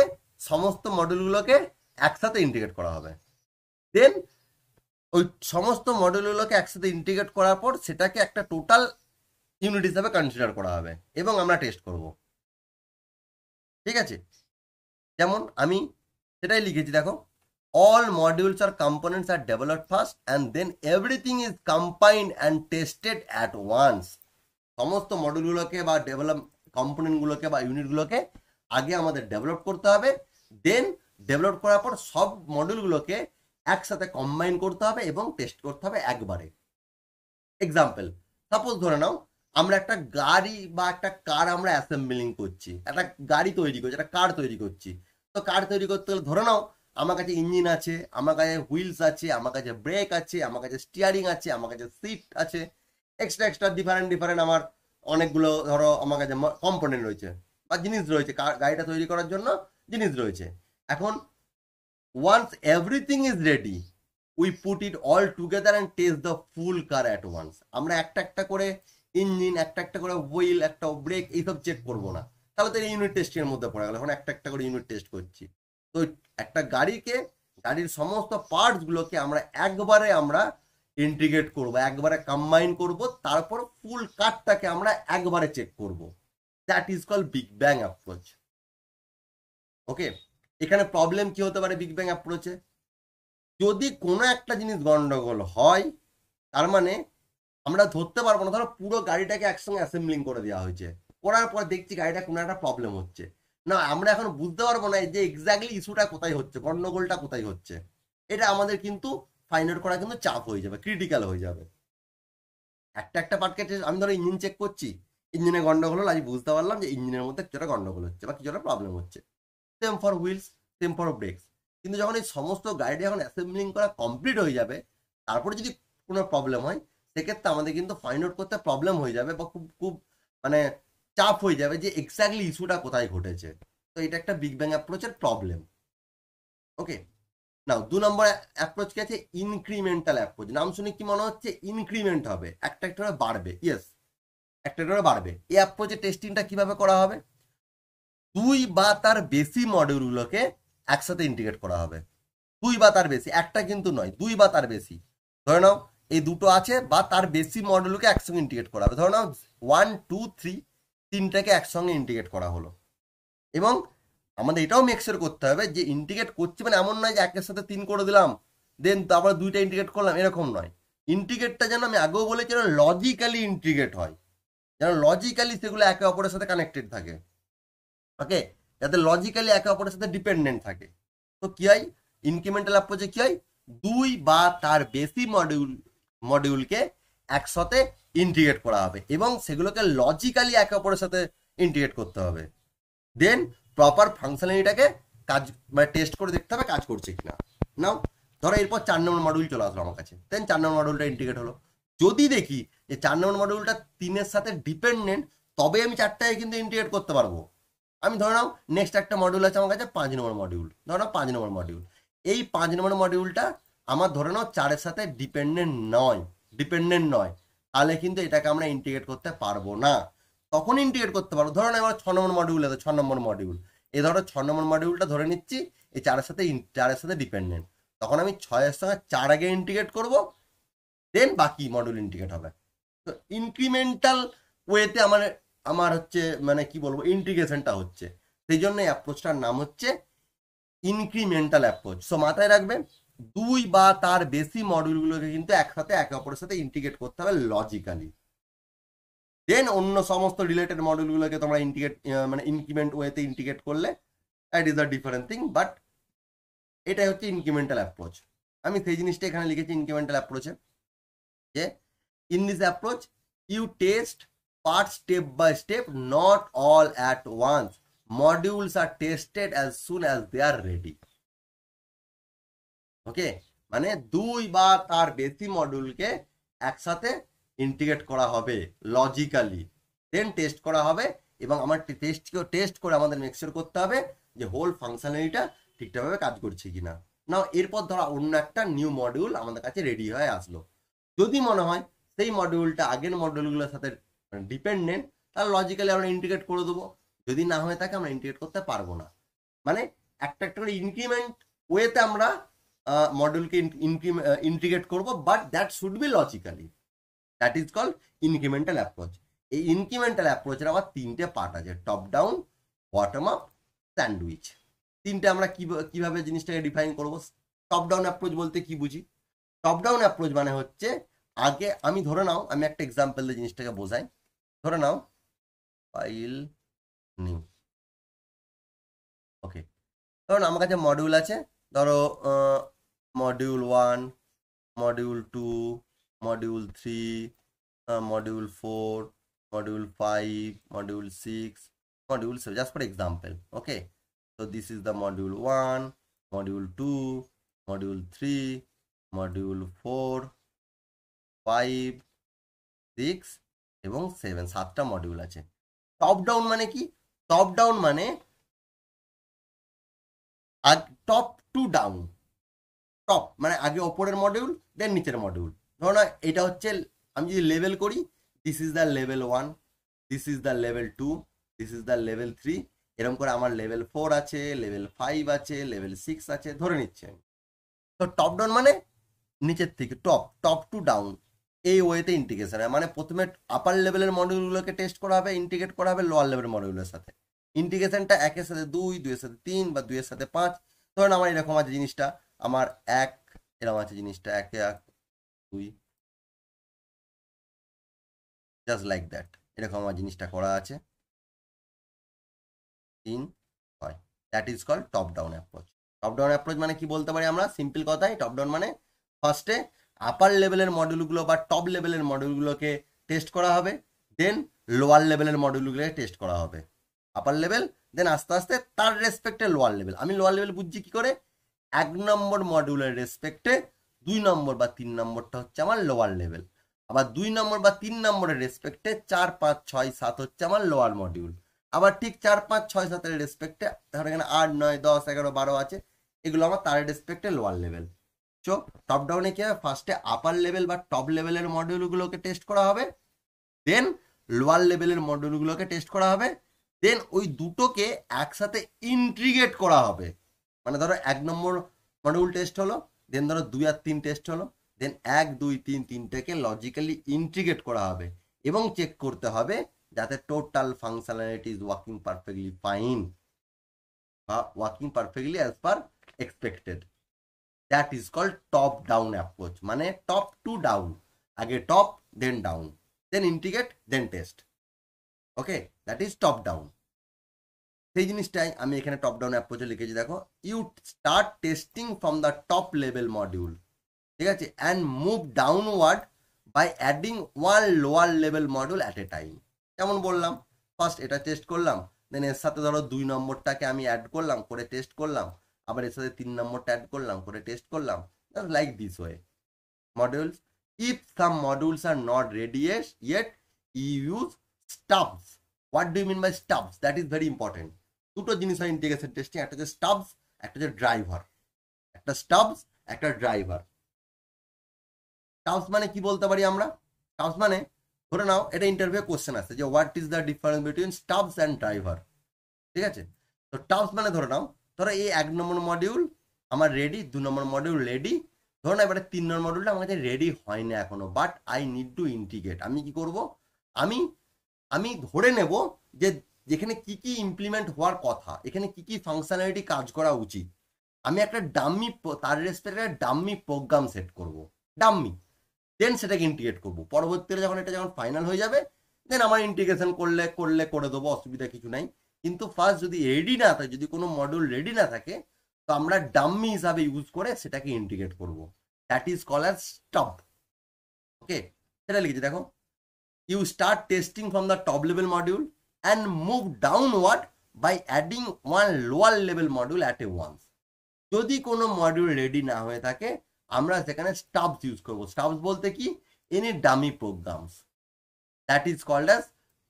সমস্ত মডিউলগুলোকে একসাথে ইন্টিগ্রেট করা হবে। দেন ওই সমস্ত মডিউলগুলোকে একসাথে ইন্টিগ্রেট করার পর সেটাকে একটা টোটাল ইউনিট হিসাবে কনসিডার করা হবে এবং আমরা টেস্ট করব। ঠিক আছে, যেমন আমি সেটাই লিখেছি, দেখো, all modules or components are developed first and then everything is combined and tested at once। সমস্ত মডিউলগুলোকে বা ডেভেলপ কম্পোনেন্টগুলোকে বা ইউনিটগুলোকে আগে আমাদের ডেভেলপ করতে হবে, দেন ডেভেলপ করার পর সব মডিউলগুলোকে একসাথে কম্বাইন করতে হবে এবং টেস্ট করতে হবে একবারে। এক্সাম্পল, সাপোজ ধরে নাও আমরা একটা গাড়ি বা একটা কার আমরা অ্যাসেম্বলিং করছি, একটা গাড়ি তৈরি করছি, একটা কার তৈরি করছি। তো কার তৈরি করতে গেলে ধরে নাও আমার কাছে ইঞ্জিন আছে, আমার কাছে হুইলস আছে, আমার কাছে ব্রেক আছে, আমার কাছে স্টিয়ারিং আছে, আমার কাছে সিট আছে, এক্সট্রা ডিফারেন্ট আমার অনেকগুলো ধরো আমার কাছে কম্পোনেন্ট রয়েছে বা জিনিস রয়েছে, গাড়িটা তৈরি করার জন্য জিনিস রয়েছে। এখন once everything is ready we put it all together and test the full car at once। আমরা একটা একটা করে ইঞ্জিন, একটা একটা করে হুইল, একটা ব্রেক এইসব চেক করবো না, তাহলে তো ইউনিট টেস্টিং এর মধ্যে পড়ে গেল। এখন একটা একটা করে ইউনিট টেস্ট করছি। তো একটা গাড়ির সমস্ত পার্টস গুলোকে আমরা একবারে ইন্টিগ্রেট করবো, একবারে কম্বাইন করব, তারপর ফুল কারটাকে আমরা একবারে চেক করব। That is called big bang approach. Okay, এখানে প্রবলেম কি হতে পারে বিগ ব্যাং অ্যাপ্রোচে? যদি কোনো একটা জিনিস গন্ডগোল হয়, তার মানে আমরা ধরতে পারবো না, ধরো পুরো গাড়িটাকে একসঙ্গে অ্যাসেম্বলিং করে দেওয়া হয়েছে, করার পর দেখছি গাড়িটা কোনো একটা প্রবলেম হচ্ছে না, আমরা এখন বুঝতে পারবো না যে এক্স্যাক্টলি ইস্যুটা কোথায় হচ্ছে, গন্ডগোলটা কোথায় হচ্ছে। এটা আমাদের কিন্তু ফাইন্ড আউট করা কিন্তু চাপ হয়ে যাবে, ক্রিটিক্যাল হয়ে যাবে। একটা একটা পার্টকে আমি ধরো ইঞ্জিন চেক করছি, ইঞ্জিনে গন্ডগোল হলো, আজ বুঝতে পারলাম যে ইঞ্জিনের মধ্যে কিছুটা গন্ডগোল হচ্ছে বা কিছুটা প্রবলেম হচ্ছে। Same for wheels, same for brakes. কিন্তু যখন এই সমস্ত গাড়িটা যখন অ্যাসেম্বলিং করা কমপ্লিট হয়ে যাবে, তারপরে যদি কোনো প্রবলেম হয়, সেক্ষেত্রে আমাদের কিন্তু ফাইন্ড আউট করতে প্রবলেম হয়ে যাবে বা খুব খুব মানে চাপ হয়ে যাবে যে এক্স্যাক্টলি ইস্যুটা কোথায় ঘটেছে। তো এটা একটা বিগ ব্যাং অ্যাপ্রোচের প্রবলেম। ওকে, নাও 2 নম্বর অ্যাপ্রোচ কি আছে? Incremental approach. নাম শুনে কি মনে হচ্ছে? ইনক্রিমেন্ট হবে, একটা একটা করে বাড়বে। ইয়েস, একটা একটা করে বাড়বে। এই অ্যাপ্রোচের টেস্টিংটা কিভাবে করা হবে? 2 বা তার বেশি মডিউলগুলোকে একসাথে ইন্টিগ্রেট করা হবে। 2 বা তার বেশি, একটা কিন্তু নয়, 2 বা তার বেশি। ধরে নাও এই দুটো আছে বা তার বেশি মডিউলকে একসঙ্গে ইন্টিগ্রেট করা হবে। ধরে নাও 1, 2, 3 তিনটাকে একসঙ্গে ইন্টিগ্রেট করা হলো। এবং আমাদের এটাও মেকশিওর করতে হবে যে ইন্টিগ্রেট করছি মানে এমন নয় যে একের সাথে 3 করে দিলাম দেন তারপর 2টা ইন্টিগ্রেট করলাম, এরকম নয়। ইন্টিগ্রেটটা যেন আমি আগেও বলেছি যেন লজিক্যালি ইন্টিগ্রেট হয়, যেন লজিক্যালি সেগুলো একে অপরের সাথে কানেক্টেড থাকে। ওকে, যাতে লজিক্যালি একে অপরের সাথে ডিপেন্ডেন্ট থাকে। তো কি হয় ইনক্রিমেন্টাল অ্যাপ্রোচে? কি হয়? 2 বা তার বেশি মডিউলকে একসাথে ইন্টিগ্রেট করা হবে এবং সেগুলোকে লজিক্যালি একে অপরের সাথে ইন্টিগ্রেট করতে হবে। দেন প্রপার ফাংশনালিটিটাকে কাজ মানে টেস্ট করে দেখতে হবে কাজ করছে কিনা। নাও ধরো এরপর 4 নম্বর মডিউল চলে আসলো আমার কাছে, দেন 4 নম্বর মডিউলটা ইন্টিগ্রেট হলো। যদি দেখি যে 4 নম্বর মডিউলটা 3-এর সাথে ডিপেন্ডেন্ট, তবে আমি 4টাকে কিন্তু ইন্টিগ্রেট করতে পারবো। আমি ধরে নাও নেক্সট একটা মডিউল আছে আমার কাছে 5 নম্বর মডিউল, ধরে নাও 5 নম্বর মডিউল। এই 5 নম্বর মডিউলটা আমার ধরে নাও 4-এর সাথে ডিপেন্ডেন্ট নয়, তাহলে কিন্তু এটাকে আমরা ইন্টিগ্রেট করতে পারবো না। তখন ইন্টিগ্রেট করতে পারবো ধরো না আমার 6 নম্বর মডিউল আছে, 6 নম্বর মডিউল, এই ধরো 6 নম্বর মডিউলটা ধরে নিচ্ছি এই 4-এর সাথে ডিপেন্ডেন্ট, তখন আমি 6-এর সঙ্গে 4 আগে ইন্টিগ্রেট করবো, দেন বাকি মডিউল ইন্টিগ্রেট হবে। তো ইনক্রিমেন্টাল ওয়েতে আমার হচ্ছে মানে কি বলবো ইন্টিগ্রেশনটা হচ্ছে, সেই জন্য অ্যাপ্রোচটার নাম হচ্ছে ইনক্রিমেন্টাল অ্যাপ্রোচ। সো মাথায় রাখবেন 2 বা তার বেশি মডিউলগুলোকে কিন্তু একসাথে একে অপরের সাথে ইন্টিগ্রেট করতে হবে লজিক্যালি, দেন অন্য সমস্ত রিলেটেড মডিউলগুলোকে তোমরা মানে ইনক্রিমেন্ট ওয়েতে ইন্টিগ্রেট করলে that is a different thing, but এটাই হচ্ছে ইনক্রিমেন্টাল অ্যাপ্রোচ। আমি সেই জিনিসটা এখানে লিখেছি ইনক্রিমেন্টাল অ্যাপ্রোচে, যে in this approach you test parts step by step, not all at once. Modules are tested as soon as they are ready. ওকে, মানে 2 বা তার বেশি মডিউলকে একসাথে ইন্টিগ্রেট করা হবে লজিক্যালি, দেন টেস্ট করা হবে, এবং আমার টেস্ট করে আমাদের মেকশিওর করতে হবে যে হোল ফাংশনালিটিটা ঠিকঠাকভাবে কাজ করছে কিনা। না এরপর ধরা অন্য একটা নিউ মডিউল আমাদের কাছে রেডি হয়ে আসলো, যদি মনে হয় সেই মডিউলটা আগের মডিউলগুলোর সাথে ডিপেন্ডেন্ট, তাহলে লজিক্যালি আমরা ইন্টিগ্রেট করে দেবো, যদি না হয়ে থাকে আমরা ইন্টিগ্রেট করতে পারবো না। মানে একটা একটা করে ইনক্রিমেন্ট ওয়েতে আমরা মডিউলকে ইন্টিগ্রেট করবো, but that should be logically, that is called incremental approach. এই ইনক্রিমেন্টাল অ্যাপ্রোচের আবার 3টে পার্ট আছে, top down, bottom up, sandwich. 3টে আমরা কিভাবে জিনিসটাকে ডিফাইন করবো। টপ ডাউন অ্যাপ্রোচ বলতে কি বুঝি? টপ ডাউন অ্যাপ্রোচ মানে হচ্ছে আগে আমি ধরে নাও, আমি একটা এক্সাম্পল দিয়ে জিনিসটাকে বোঝাই, ধরে নাও ফাইল নিউ, ওকে, ধরুন আমার কাছে মডিউল আছে, ধরো module 1, module 2, module 3, module 4, module 5, module 6, module 7, just for example. Okay, so this is the module 1, module 2, module 3, module 4, 5, 6 এবং 7, 7টা মডিউল আছে। টপ ডাউন মানে কি? টপ ডাউন মানে টপ টু ডাউন, টপ মানে আগে ওপরের মডিউল, দেন নিচের মডিউল। ধরো না এটা হচ্ছে, আমি যদি লেভেল করি, this is the level 1, this is the level 2, this is the level 3, এরকম করে আমার লেভেল 4 আছে, লেভেল 5 আছে, লেভেল 6 আছে, ধরে নিচ্ছি আমি। তো টপ ডাউন মানে নিচের থেকে টপ টু ডাউন, এই ওয়েতে ইন্টিগ্রেশন হয়। মানে প্রথমে আপার লেভেলের মডিউলগুলোকে টেস্ট করা হবে, ইন্টিগ্রেট করা হবে লোয়ার লেভেলের মডিউলের সাথে। ইন্টিগ্রেশনটা 1-এর সাথে 2, 2-এর সাথে 3 বা 2-এর সাথে 5। ধরুন আমার এরকম আছে জিনিসটা, আমার 1 এরকম আছে জিনিসটা, 1-এ 1, 2, জাস্ট লাইক দ্যাট, এরকম আমার জিনিসটা করা আছে, 3, 6। That is called top down approach. Top down approach মানে কি বলতে পারি আমরা সিম্পল কথায়, টপ ডাউন মানে ফার্স্টে আপার লেভেলের মডিউলগুলো বা টপ লেভেলের মডিউলগুলোকে টেস্ট করা হবে, দেন লোয়ার লেভেলের মডিউলগুলোকে টেস্ট করা হবে। আপার লেভেল, দেন আস্তে আস্তে তার রেসপেক্টে লোয়ার লেভেল। আমি লোয়ার লেভেল বুঝছি কি করে? 1 নম্বর মডিউলের রেসপেক্টে 2 নম্বর বা 3 নম্বরটা হচ্ছে আমার লোয়ার লেভেল, আবার 2 নম্বর বা 3 নম্বরের রেসপেক্টে 4, 5, 6, 7 হচ্ছে আমার লোয়ার মডিউল, আবার ঠিক 4, 5, 6, 7 এর রেসপেক্টে ধর এখানে 8, 9, 10, 11, 12 আছে, এগুলো আমার তার রেসপেক্টে লোয়ার লেভেল। সো টপ ডাউনে কি হবে? ফার্স্টে আপার লেভেল বা টপ লেভেলের মডিউলগুলোকে টেস্ট করা হবে, দেন লোয়ার লেভেলের মডিউলগুলোকে টেস্ট করা হবে, দেন ওই দুটোকে একসাথে ইন্টিগ্রেট করা হবে। মানে ধরো 1 নম্বর মডিউল টেস্ট হলো, দেন ধরো 2 আর 3 টেস্ট হলো, দেন 1, 2, 3, 3টাকে লজিক্যালি ইন্টিগ্রেট করা হবে এবং চেক করতে হবে যাতে total functionality is working perfectly fine বা working perfectly as per expected. That is called top down approach. মানে টপ টু ডাউন, আগে top then down, then integrate then test. Okay, that is top down. সেই জিনিসটাই আমি এখানে top down অ্যাপ্রোচে লিখেছি, দেখো, you start testing from the top level module, ঠিক আছে, and move downward by adding 1 lower level module at a time. যেমন বললাম, ফার্স্ট এটা টেস্ট করলাম, দেন এর সাথে ধরো 2 নম্বরটাকে আমি অ্যাড করলাম, করে টেস্ট করলাম, আবার এর সাথে 3 নম্বরটা অ্যাড করলাম, করে টেস্ট করলাম, like this way modules. If some modules are not ready yet, you use stubs. What do you mean by stubs? That is very important. দুটো জিনিস হয় ইন্টিগ্রেশন টেস্টিং, একটা হচ্ছে স্টাবস, একটা হচ্ছে ড্রাইভার। একটা স্টাবস, একটা ড্রাইভার। স্টাবস মানে কি বলতে পারি আমরা? স্টাবস মানে ধরে নাও এটা ইন্টারভিউ কোশ্চেন আছে যে what is the difference between Stubbs and driver, ঠিক আছে? তো স্টাবস মানে ধরে নাও, ধরো এই 1 নম্বর মডিউল আমার রেডি, 2 নম্বর মডিউল রেডি, ধরো না এবারে 3 নম্বর মডিউলটা আমার কাছে রেডি হয় না এখনো, but I need to integrate. আমি কি করব? আমি আমি ধরে নেব যে যেখানে কি কি ইমপ্লিমেন্ট হওয়ার কথা, এখানে কি কি ফাংশনালিটি কাজ করা উচিত, আমি একটা ডাম্মি, তার রেসপেক্টে ডাম্মি প্রোগ্রাম সেট করব, ডাম্মি, দেন সেটাকে ইন্টিগ্রেট করব। পরবর্তীতে যখন এটা যখন ফাইনাল হয়ে যাবে দেন আমার ইন্টিগ্রেশন করে দেবো, অসুবিধা কিছু নাই। কিন্তু ফার্স্ট যদি রেডি না থাকে, যদি কোনো মডিউল রেডি না থাকে, তো আমরা ডাম্মি হিসাবে ইউজ করে সেটাকে ইন্টিগ্রেট করব। That is call as stub. Okay, সেটা লিখেছি দেখো, you start testing from the top level module and move downward by adding one lower level module at a once. যদি কোনো মডিউল রেডি না হয়ে থাকে আমরা সেখানে স্টাবস ইউজ করব। স্টাবস বলতে কি? Any dummy programs. That is called as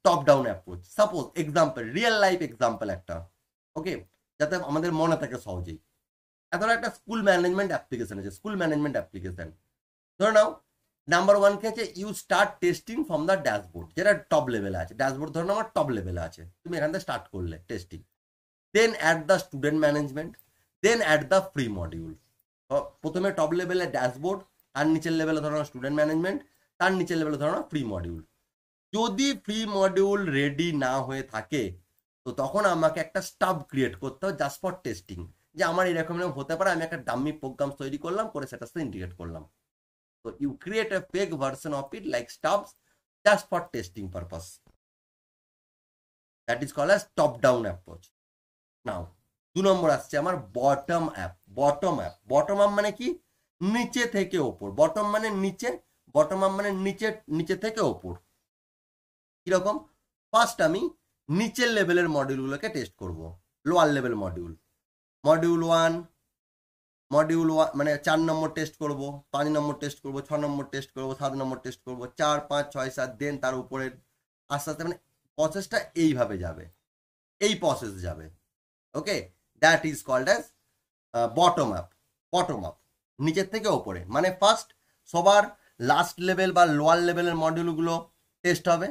top down approach. Suppose example, real life example একটা, ওকে, যাতে আমাদের মনে থাকে সহজেই। এখন একটা স্কুল ম্যানেজমেন্ট অ্যাপ্লিকেশন আছে, স্কুল ম্যানেজমেন্ট অ্যাপ্লিকেশন। ধরে নাও নাম্বার 1 কি আছে? You start testing from the dashboard, যেটা টপ লেভেলে আছে। ড্যাশবোর্ড ধরো আমার টপ লেভেলে আছে, তুমি এখান থেকে স্টার্ট করলে টেস্টিং। Then at the student management, then at the free module. প্রথমে টপ লেভেলে ড্যাশবোর্ড, তার নিচের লেভেলে ধরো স্টুডেন্ট ম্যানেজমেন্ট, তার নিচের লেভেলে ধরো ফ্রি মডিউল। যদি ফ্রি মডিউল রেডি না হয়ে থাকে তো তখন আমাকে একটা স্টাব ক্রিয়েট করতে হবে জাস্ট ফর টেস্টিং, যে আমার এরকম হতে পারে, আমি একটা ডাম্মি প্রোগ্রাম তৈরি করলাম, করে সেটার সাথে ইন্টিগ্রেট করলাম। So you create a fake version of it like stubs just for testing purpose. That is called as top down approach. Now 2 নম্বর আসছে আমার bottom app. Bottom app, bottom up মানে কি? নিচে থেকে ওপর। বটম মানে নিচে, বটম আপ মানে নিচে থেকে ওপর। কিরকম? ফার্স্ট আমি নিচের লেভেলের মডিউলগুলোকে টেস্ট করব, লোয়ার লেভেল মডিউল। মডিউল 1 মানে 4 নম্বর টেস্ট করব, 5 নম্বর টেস্ট করব, 6 নম্বর টেস্ট করব, 7 নম্বর টেস্ট করব, 4, 5, 6, 7, দেন তার উপরে আস্তে আস্তে, মানে প্রসেসটা এইভাবে যাবে, এই প্রসেস যাবে। Okay, that is called as bottom up. Bottom up, নিচের থেকে ওপরে, মানে ফার্স্ট সবার লাস্ট লেভেল বা লোয়ার লেভেলের মডিউলগুলো টেস্ট হবে,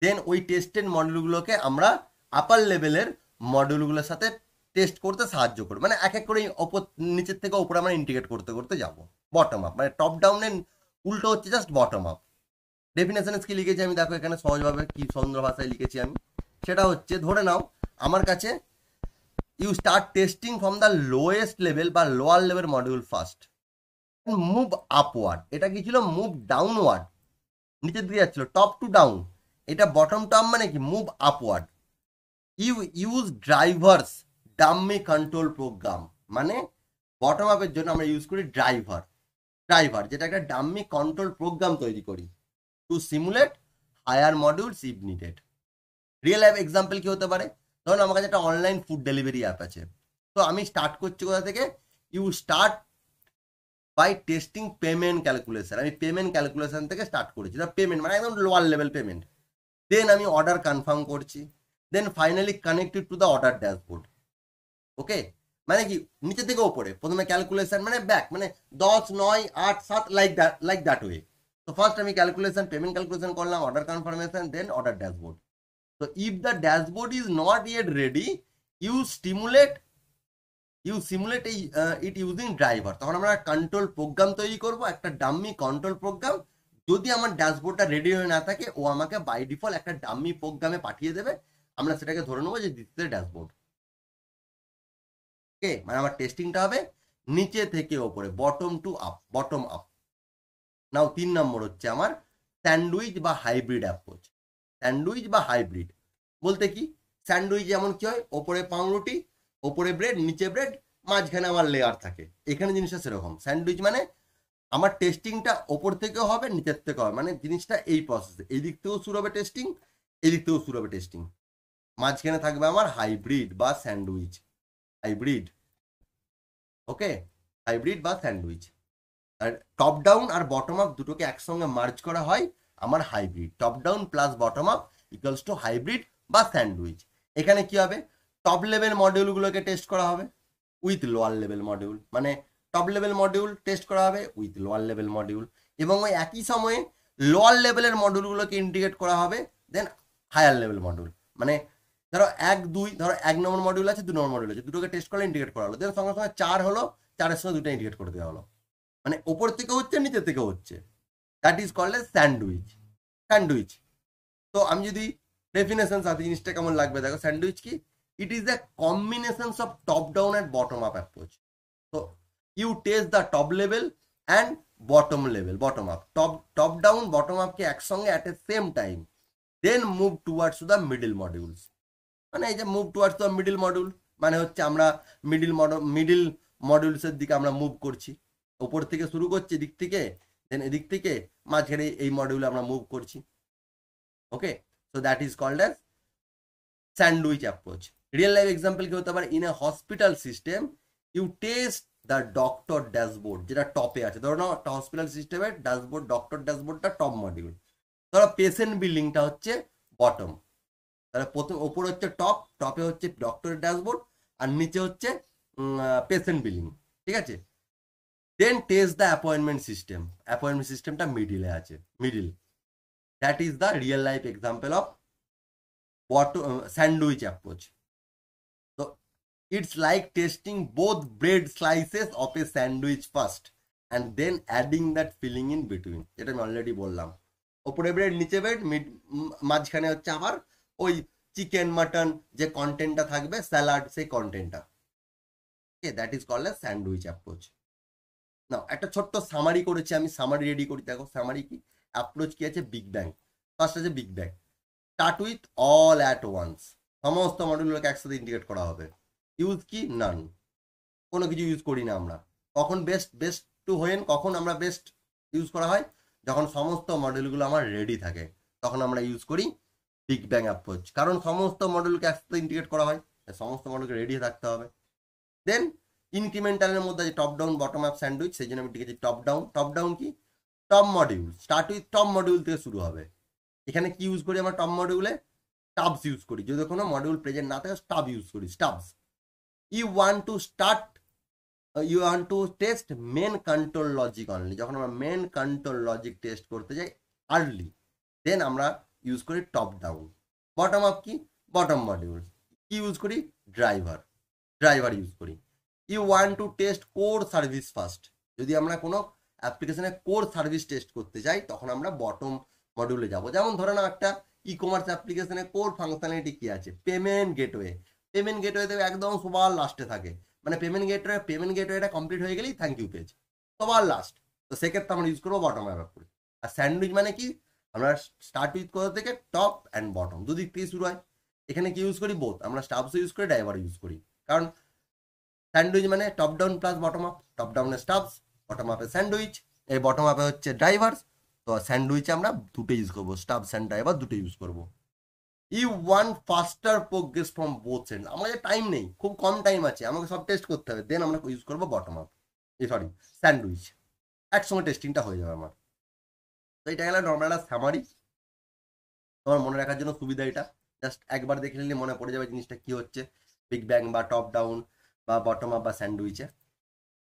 দেন ওই টেস্টেড মডিউলগুলোকে আমরা আপার লেভেলের মডিউলগুলোর সাথে টেস্ট করতে সাহায্য করবে, মানে এক এক করে ওপর নিচের থেকে ওপরে আমরা ইন্টিগ্রেট করতে করতে যাব। বটম আপ মানে টপ ডাউনের উল্টো হচ্ছে জাস্ট বটম আপ। ডেফিনেশনে কি লিখেছি আমি দেখো এখানে, সহজভাবে কি সুন্দর ভাষায় লিখেছি আমি, সেটা হচ্ছে ধরে নাও আমার কাছে you start testing from the lowest level বা lower level module first, move upward. এটা কি ছিল? মুভ ডাউনওয়ার্ড, নিচের দিকে যাচ্ছিল, টপ টু ডাউন। এটা বটম টার্ম মানে কি? Move upward. You use drivers dummy control program, মানে বটম আপের জন্য আমরা ইউজ করি ড্রাইভার, যেটা একটা ডাম্মি কন্ট্রোল প্রোগ্রাম তৈরি করি to simulate higher modules if needed. Real life example কি হতে পারে? ধরুন আমার কাছে একটা অনলাইন ফুড ডেলিভারি অ্যাপ আছে, তো আমি স্টার্ট করছি কোথা থেকে? You start by testing payment calculation. আমি পেমেন্ট ক্যালকুলেশন থেকে স্টার্ট করেছি, পেমেন্ট মানে একদম লোয়ার লেভেল পেমেন্ট। দেন আমি অর্ডার কনফার্ম করছি, then finally connected to the order dashboard. Okay, মানে কি? নিচে থেকে ওপরে প্রথমে ক্যালকুলেশন মানে ব্যাক, মানে 10, 9, 8, 7 লাইক দ্যাট ওয়ে। তো ফার্স্ট আমি ক্যালকুলেশন, পেমেন্ট ক্যালকুলেশন করলাম, order confirmation, then order dashboard. তো if the dashboard is not yet ready, you simulate it using driver. তখন আমরা কন্ট্রোল প্রোগ্রাম তৈরি করব, একটা ডাম্মি কন্ট্রোল প্রোগ্রাম। যদি আমার ড্যাশবোর্ডটা রেডি হয়ে না থাকে, ও আমাকে বাই ডিফল্ট একটা ডাম্মি প্রোগ্রামে পাঠিয়ে দেবে, আমরা সেটাকে ধরে নেবো যে দিস ইজ ড্যাশবোর্ড। ওকে, মানে আমার টেস্টিংটা হবে নিচে থেকে ওপরে, bottom to up, bottom up. Now 3 নম্বর হচ্ছে আমার স্যান্ডউইচ বা হাইব্রিড অ্যাপ্রোচ। স্যান্ডউইচ বা হাইব্রিড বলতে কি? স্যান্ডউইচ যেমন কি হয়, ওপরে পাউরুটি, ওপরে ব্রেড, নিচে ব্রেড, মাঝখানে আমার লেয়ার থাকে, এখানে জিনিসটা সেরকম। স্যান্ডউইচ মানে আমার টেস্টিংটা ওপর থেকেও হবে, নিচের থেকেও হবে, মানে জিনিসটা এই প্রসেসে, এই দিক থেকেও শুরু হবে টেস্টিং, এই দিক থেকেও শুরু হবে টেস্টিং। মাঝখানে থাকবে আমার হাইব্রিড বা স্যান্ডউইচ, হাইব্রিড। ওকে, হাইব্রিড বা স্যান্ডউইচ। আর টপ ডাউন আর বটম আপ দুটোকে একসঙ্গে মার্জ করা হয় আমার hybrid. Top down plus bottom up equals to hybrid বা স্যান্ডউইচ। এখানে কি হবে? টপ লেভেল মডিউলগুলোকে টেস্ট করা হবে উইথ লোয়ার লেভেল মডিউল, মানে টপ লেভেল মডিউল টেস্ট করা হবে উইথ লোয়ার লেভেল মডিউল, এবং ওই একই সময়ে লোয়ার লেভেলের মডিউলগুলোকে ইন্টিগ্রেট করা হবে দেন হায়ার লেভেল মডিউল। মানে ধরো 1 2, ধরো 1 নম্বর মডিউল আছে, 2 নম্বর মডিউল আছে, দুটোকে টেস্ট করলে ইন্টিগ্রেট করা হলো, দেন সঙ্গে সঙ্গে 4 হলো, 4-এর সঙ্গে 2টা ইন্টিগ্রেট করে দেওয়া হলো, মানে ওপর থেকে হচ্ছে নিচে থেকে হচ্ছে। That is called as sandwich. Sandwich তো আমি যদি ডেফিনেশন সাথে জিনিসটা কেমন লাগবে দেখো, স্যান্ডউইচ কি? It is the combination of top down and bottom up approach. তো you test the top level and bottom level, bottom up, top down bottom আপকে একসঙ্গে at a same time, then move towards the middle modules. মানে এই যে move towards the middle module মানে হচ্ছে আমরা middle মডিউলসের দিকে আমরা মুভ করছি, ওপর থেকে শুরু করছি এদিক থেকে, দেন এদিক থেকে মাঝখানে এই মডিউলে আমরা মুভ করছি। Okay, so that is called as sandwich approach. Real life example কি হতে পারে? In a hospital system you test the doctor dashboard, যেটা টপে আছে। ধরো না হসপিটাল সিস্টেমের ড্যাশবোর্ড, ডক্টর ড্যাশবোর্ডটা টপ মডিউল, ধরো পেশেন্ট বিলিংটা হচ্ছে বটম, তাহলে প্রথম ওপর হচ্ছে টপ, টপে হচ্ছে ডক্টরের ড্যাশবোর্ড, আর নিচে হচ্ছে পেশেন্ট বিলিং, ঠিক আছে। Then test the appointment system, appointment সিস্টেমটা মিডিলে আছে, middle. That is the real life example of sandwich approach. তো it's like testing both bread slices of a sandwich first and then adding that filling in between. এটা আমি already বললাম, ওপরে bread নিচে bread, মাঝখানে হচ্ছে আবার ওই চিকেন মাটন যে কন্টেন্টটা থাকবে, স্যালাড, সেই কন্টেন্টটা। Okay, that is called a sandwich approach. Now একটা ছোট্ট সামারি করেছি আমি, সামারি রেডি করি। দেখো সামারি কি, অ্যাপ্রোচ কি আছে? Big bang. ফার্স্ট আছে big bang, start with all at once, সমস্ত মডিউলগুলোকে একসাথে ইন্টিগ্রেট করা হবে। ইউজ কি? নান, কোনো কিছু ইউজ করি না আমরা। কখন বেস্ট টু হোয়েন, কখন আমরা বেস্ট ইউজ করা হয়? যখন সমস্ত মডিউলগুলো আমার রেডি থাকে, তখন আমরা ইউজ করি বিগ ব্যাং অ্যাপ্রোচ, কারণ সমস্ত মডিউলকে একসাথে ইন্টিগ্রেট করা হয়, সমস্ত মডিউলকে রেডি থাকতে হবে। দেন ইনক্রিমেন্টালের মধ্যে আছে top down bottom up sandwich, সেই জন্য আমি লিখেছি টপ ডাউন। টপ ডাউন কি? Top module, start with top module থেকে শুরু হবে। এখানে কি ইউজ করি আমরা টপ মডিউলে? স্টাবস ইউজ করি, যদি কোনো মডিউল প্রেজেন্ট না থাকে স্টাব ইউজ করি, stubs. You want to test main control logic only, যখন আমরা মেন কন্ট্রোল লজিক টেস্ট করতে যাই আর্লি, দেন আমরা ইউজ করি টপ ডাউন। বটম আপ কি? বটম মডিউল কি ইউজ করি? ড্রাইভার ইউজ করি। You want to test core service first, যদি আমরা কোনো অ্যাপ্লিকেশনে কোর সার্ভিস টেস্ট করতে চাই তখন আমরা বটম মডিউলে যাব। যেমন ধরে নাও একটা ই কমার্স অ্যাপ্লিকেশনে কোর ফাংশনালিটি কি আছে? Payment gateway. পেমেন্ট গেটওয়েতে একদম সবার লাস্টে থাকে, মানে পেমেন্ট গেটওয়েটা কমপ্লিট হয়ে গেলেই থ্যাংক ইউ পেজ, সবার লাস্ট। তো সেক্ষেত্রে আমরা ইউজ করবো বটম অ্যাপ্রোচ। আর স্যান্ডউইচ মানে কি? আমরা স্টার্ট উইথ কোথা থেকে? টপ অ্যান্ড বটম, দুদিক থেকে শুরু হয়। এখানে কি ইউজ করি? বোথ, আমরা স্টাফস ইউজ করি, ড্রাইভার ইউজ করি, কারণ স্যান্ডউইচ মানে top down plus bottom up, top ডাউনে স্টাফস, বটম আপে স্যান্ডউইচ, এই বটম আপে হচ্ছে ড্রাইভার্স। তো স্যান্ডউইচে আমরা দুটো ইউজ করবো, স্টাফস অ্যান্ড ড্রাইভার দুটো ইউজ করবো। You want faster progress from both send, আমাদের টাইম নেই, খুব কম টাইম আছে, আমাকে সব টেস্ট করতে হবে, দেন আমরা ইউজ করবো বটম আপ, স্যান্ডউইচ, একসঙ্গে টেস্টিংটা হয়ে যাবে আমার। তো এটা গেলে নর্মাল একটা সামারি, তোমার মনে রাখার জন্য সুবিধা। এটা জাস্ট একবার দেখে নিলে মনে পড়ে যাবে জিনিসটা কি হচ্ছে, বিগ ব্যাং বা টপ ডাউন বা বটম আপ বা স্যান্ডউইচে।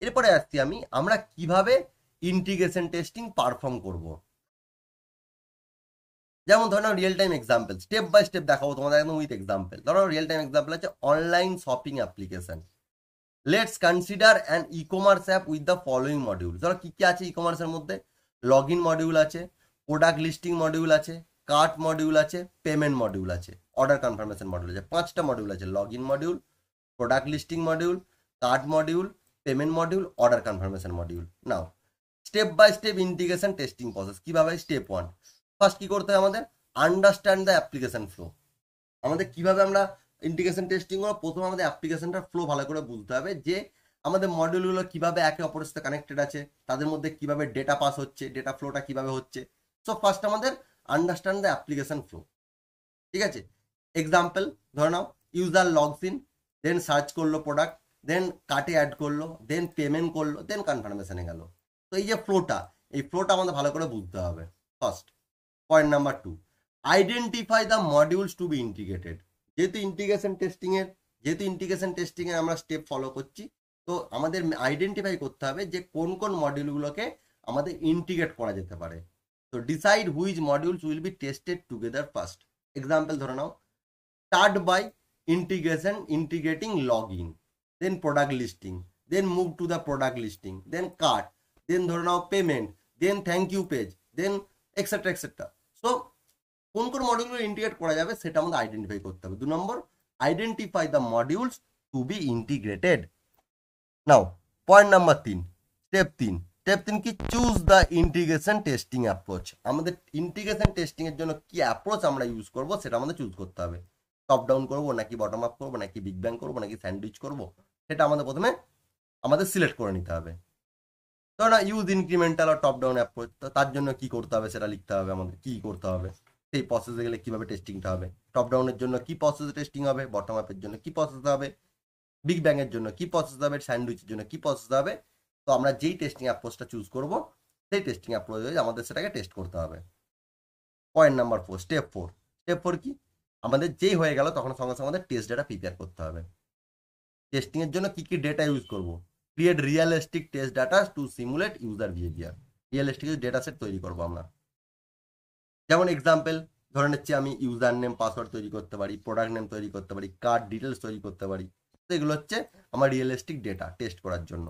এরপরে আসছি আমরা কিভাবে ইন্টিগ্রেশন টেস্টিং পারফর্ম করব। যেমন ধরো real time example, step by step দেখাবো তোমাদের একদম উইথ এক্সাম্পল। ধরো রিয়েল টাইম এক্সাম্পল আছে online shopping application. Let's consider an ecommerce app with the following module. ধরো কি কি আছে ই কমার্সের মধ্যে? লগ ইন মডিউল আছে, প্রোডাক্ট লিস্টিং মডিউল আছে, কার্ট মডিউল আছে, পেমেন্ট মডিউল আছে, অর্ডার কনফার্মেশন মডিউল আছে। 5টা মডিউল আছে, log in module, product listing module, cart module, payment module, order confirmation module. Now step by step integration testing process কিভাবে? Step 1, first কি করতে হয় আমাদের? Understand the application flow. আমাদের কিভাবে আমরা ইন্টিগ্রেশন টেস্টিং করবো? প্রথমে আমাদের অ্যাপ্লিকেশনটার ফ্লো ভালো করে বুঝতে হবে, যে আমাদের মডিউলগুলো কিভাবে একে অপরের সাথে কানেক্টেড আছে, তাদের মধ্যে কিভাবে ডেটা পাস হচ্ছে, ডেটা ফ্লোটা কিভাবে হচ্ছে। সো ফার্স্ট আমাদের আন্ডারস্ট্যান্ড দ্য অ্যাপ্লিকেশন ফ্লো, ঠিক আছে। এক্সাম্পল ধরে নাও, user logs in, then search করলো প্রোডাক্ট, দেন কার্টে অ্যাড করলো, দেন পেমেন্ট করলো, দেন কনফার্মেশনে গেল। তো এই যে ফ্লোটা, এই ফ্লোটা আমাদের ভালো করে বুঝতে হবে first. Point number 2, identify the modules to be integrated. যেহেতু ইন্টিগ্রেশন টেস্টিং এর যেহেতু ইন্টিগ্রেশন টেস্টিংয়ে আমরা স্টেপ ফলো করছি, তো আমাদের আইডেন্টিফাই করতে হবে যে কোন কোন মডিউলগুলোকে আমাদের ইন্টিগ্রেট করা যেতে পারে। তো decide which modules will be tested together first. Example ধরে নাও, start by integrating login, then product listing, then move to the product listing, then cart, then ধরে নাও payment, then thank you page, then etcetera etcetera. So কোন কোন মডিউলগুলো integrate করা যাবে সেটা আমাদের আইডেন্টিফাই করতে হবে। 2 number, identify the modules to be integrated. Now point number 3, step 3 কি? Choose the integration testing approach. আমাদের ইন্টিগ্রেশন টেস্টিং এর জন্য কি অ্যাপ্রোচ আমরা ইউজ করব সেটা আমাদের চুজ করতে হবে। টপ ডাউন করবো নাকি বটম আপ করবো নাকি বিগ ব্যাং করবো নাকি স্যান্ডউইচ করবো, সেটা আমাদের প্রথমে সিলেক্ট করে নিতে হবে। ধরো না, ইউজ ইনক্রিমেন্টাল আর টপ ডাউন অ্যাপ্রোচ, তো তার জন্য কি করতে হবে সেটা লিখতে হবে আমাদের, কি করতে হবে, সেই প্রসেসে গেলে কিভাবে টেস্টিংটা হবে, টপ ডাউনের জন্য কি প্রসেসে টেস্টিং হবে, বটম আপের জন্য কি প্রসেস হবে, বিগ ব্যাং এর জন্য কি প্রসেস হবে, স্যান্ডউইচের জন্য কি প্রসেস হবে। তো আমরা যেই টেস্টিং অ্যাপ্রোচটা চুজ করব সেই টেস্টিং অ্যাপ্রোচ আমাদের সেটাকে টেস্ট করতে হবে। পয়েন্ট নাম্বার 4, স্টেপ 4 কি? আমাদের যেই হয়ে গেল তখন সঙ্গে সঙ্গে আমাদের টেস্ট ডেটা প্রিপেয়ার করতে হবে। টেস্টিং এর জন্য কি কি ডেটা ইউজ করব? Create realistic test data to simulate user behaviour. Realistic data set তৈরি করবো আমরা। যেমন এক্সাম্পল ধরে নিচ্ছি, আমি ইউজার নেম পাসওয়ার্ড তৈরি করতে পারি, প্রোডাক্ট নেম তৈরি করতে পারি, কার্ড ডিটেলস তৈরি করতে পারি। তো এগুলো হচ্ছে আমার রিয়েলিস্টিক ডেটা টেস্ট করার জন্য।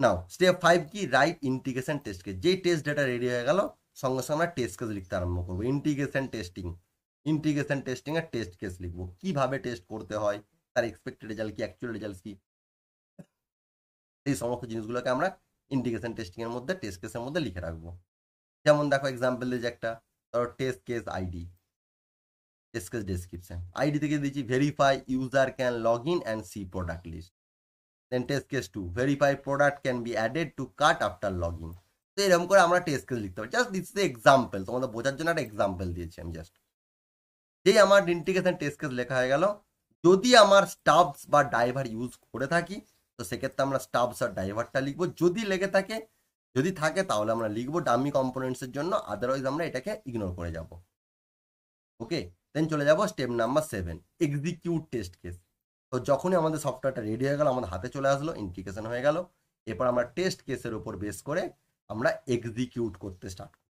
নাও স্টেপ 5 কি? Right integration test case. যেই টেস্ট ডেটা রেডি হয়ে গেল সঙ্গে সঙ্গে আমরা টেস্ট কেস লিখতে আরম্ভ করবো। ইন্টিগ্রেশন টেস্টিং এর টেস্ট কেস লিখবো, কিভাবে টেস্ট করতে হয়, তার এক্সপেক্টেড রেজাল্ট কি, অ্যাকচুয়াল রেজাল্ট কি, এই সমস্ত জিনিসগুলোকে আমরা ইন্টিগ্রেশন টেস্টিং এর মধ্যে টেস্ট কেসের মধ্যে লিখে রাখবো। যেমন দেখো এক্সাম্পল দিয়েছি একটা, ধরো test case ID, test case description. ID থেকে দিয়েছি verify user can log in and see product list. Then test case 2, verify product can be added to cart after log in. তো এরকম করে আমরা টেস্ট কেস লিখতে পারি। Just this is example, তোমাদের বোঝার জন্য একটা এক্সাম্পল দিয়েছি আমি জাস্ট। যেই আমার ইন্টিগ্রেশন টেস্ট কেস লেখা হয়ে গেল, যদি আমার স্টাফস বা ড্রাইভার ইউজ করে থাকি তো সেক্ষেত্রে আমরা স্টাফস আর ড্রাইভারটা লিখবো। যদি থাকে তাহলে আমরা লিখবো ডামি কম্পোনেন্টসের জন্য, আদারওয়াইজ আমরা এটাকে ইগনোর করে যাব। ওকে, দেন চলে যাব step number 7, execute test case. তো যখনই আমাদের সফটওয়্যারটা রেডি হয়ে গেল, আমাদের হাতে চলে আসলো, ইন্টিগ্রেশন হয়ে গেল, এরপর আমরা টেস্ট কেসের উপর বেস করে আমরা এক্সিকিউট করতে স্টার্ট করব।